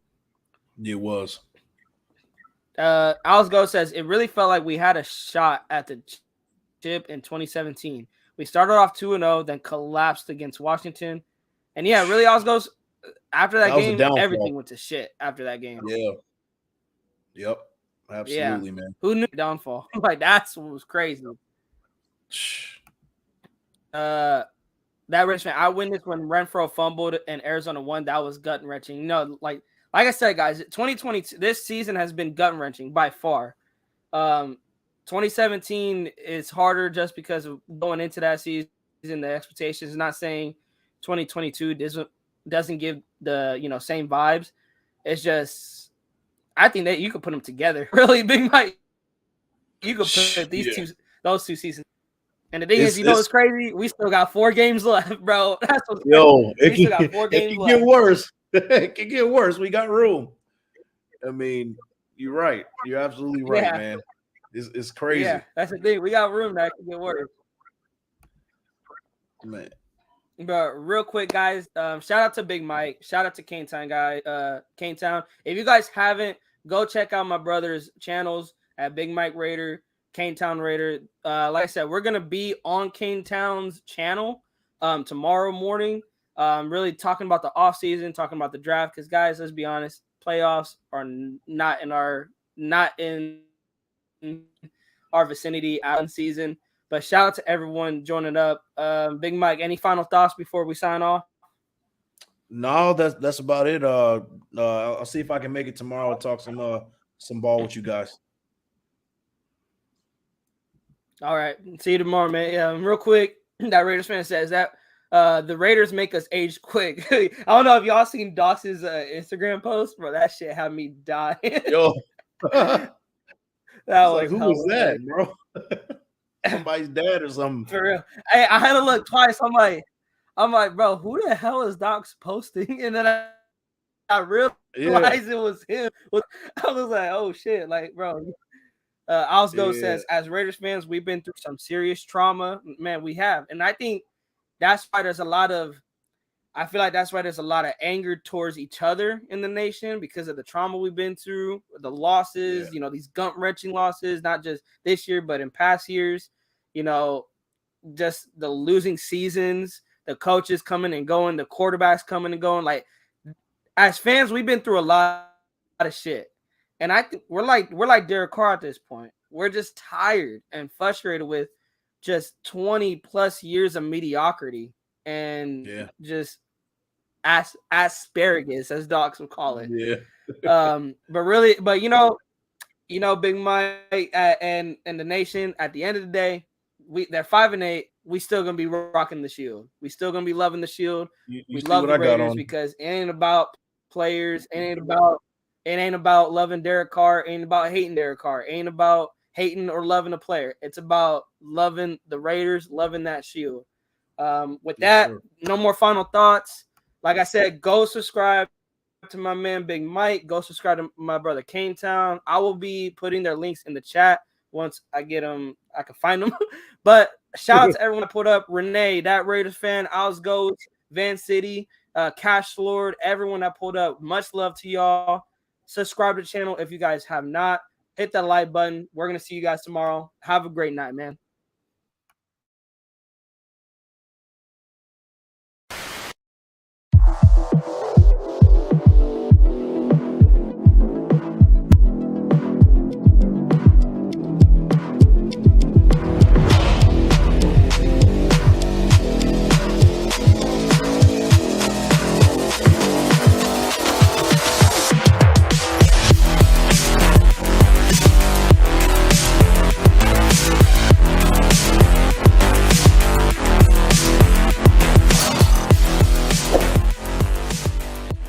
It was. Alex Go says it really felt like we had a shot at the chip in 2017. We started off 2-0, then collapsed against Washington, and really, Alex goes after that game. Everything went to shit after that game. Yeah. Yep. Absolutely, man. Who knew downfall? Like that's what was crazy. That Raiders fan, I witnessed when Renfro fumbled and Arizona won. That was gut wrenching. Like I said, guys, 2022 this season has been gut wrenching by far. 2017 is harder just because of going into that season, the expectations. Not saying 2022 doesn't give the same vibes. It's just I think that you could put them together. Really, Big Mike. You could put those two seasons. And the thing is, it's crazy. We still got 4 games left, bro. That's what's crazy. It can get worse. It can get worse. We got room. I mean, you're right. You're absolutely right, man. It's crazy. Yeah, that's the thing. We got room that can get worse. Man. But real quick, guys, shout out to Big Mike. Shout out to Cane Town Cane Town. If you guys haven't, go check out my brother's channels at Big Mike Raider, Cane Town Raider. Like I said, we're going to be on Cane Town's channel tomorrow morning. Really talking about the offseason, talking about the draft. Because, guys, let's be honest, playoffs are not in our vicinity out in season. But shout out to everyone joining up. Big Mike, any final thoughts before we sign off? No, that's about it. I'll see if I can make it tomorrow and talk some ball with you guys. All right. See you tomorrow, man. Real quick, that Raiders fan says that the Raiders make us age quick. I don't know if y'all seen Doss's Instagram post, bro. That shit had me dying. Yo. That was like, who was that, bro? Somebody's dad or something. For real. Hey, I had to look twice. I'm like, bro, who the hell is Doc's posting? And then I realized it was him. I was like, oh shit, like, bro. Alsgo says, as Raiders fans, we've been through some serious trauma. Man, we have. And I think that's why there's a lot of anger towards each other in the nation because of the trauma we've been through, the losses, these gut-wrenching losses, not just this year, but in past years, just the losing seasons, the coaches coming and going, the quarterbacks coming and going. Like, as fans, we've been through a lot of shit. And I think we're like Derek Carr at this point. We're just tired and frustrated with just 20 plus years of mediocrity and just asparagus, as docs would call it. But you know, Big Mike and the nation, at the end of the day, they're 5-8. We still gonna be rocking the Shield. We still gonna be loving the Shield. We love the Raiders because it ain't about players. It ain't about loving Derek Carr. It ain't about hating Derek Carr. It ain't about hating or loving a player. It's about loving the Raiders, loving that Shield. With that, no more final thoughts. Like I said, go subscribe to my man Big Mike. Go subscribe to my brother Kane Town. I will be putting their links in the chat once I get them. I can find them. But shout out to everyone that put up. Renee, that Raiders fan, Oz Goats, Van City, Cash Lord, everyone that pulled up. Much love to y'all. Subscribe to the channel if you guys have not. Hit that like button. We're going to see you guys tomorrow. Have a great night, man.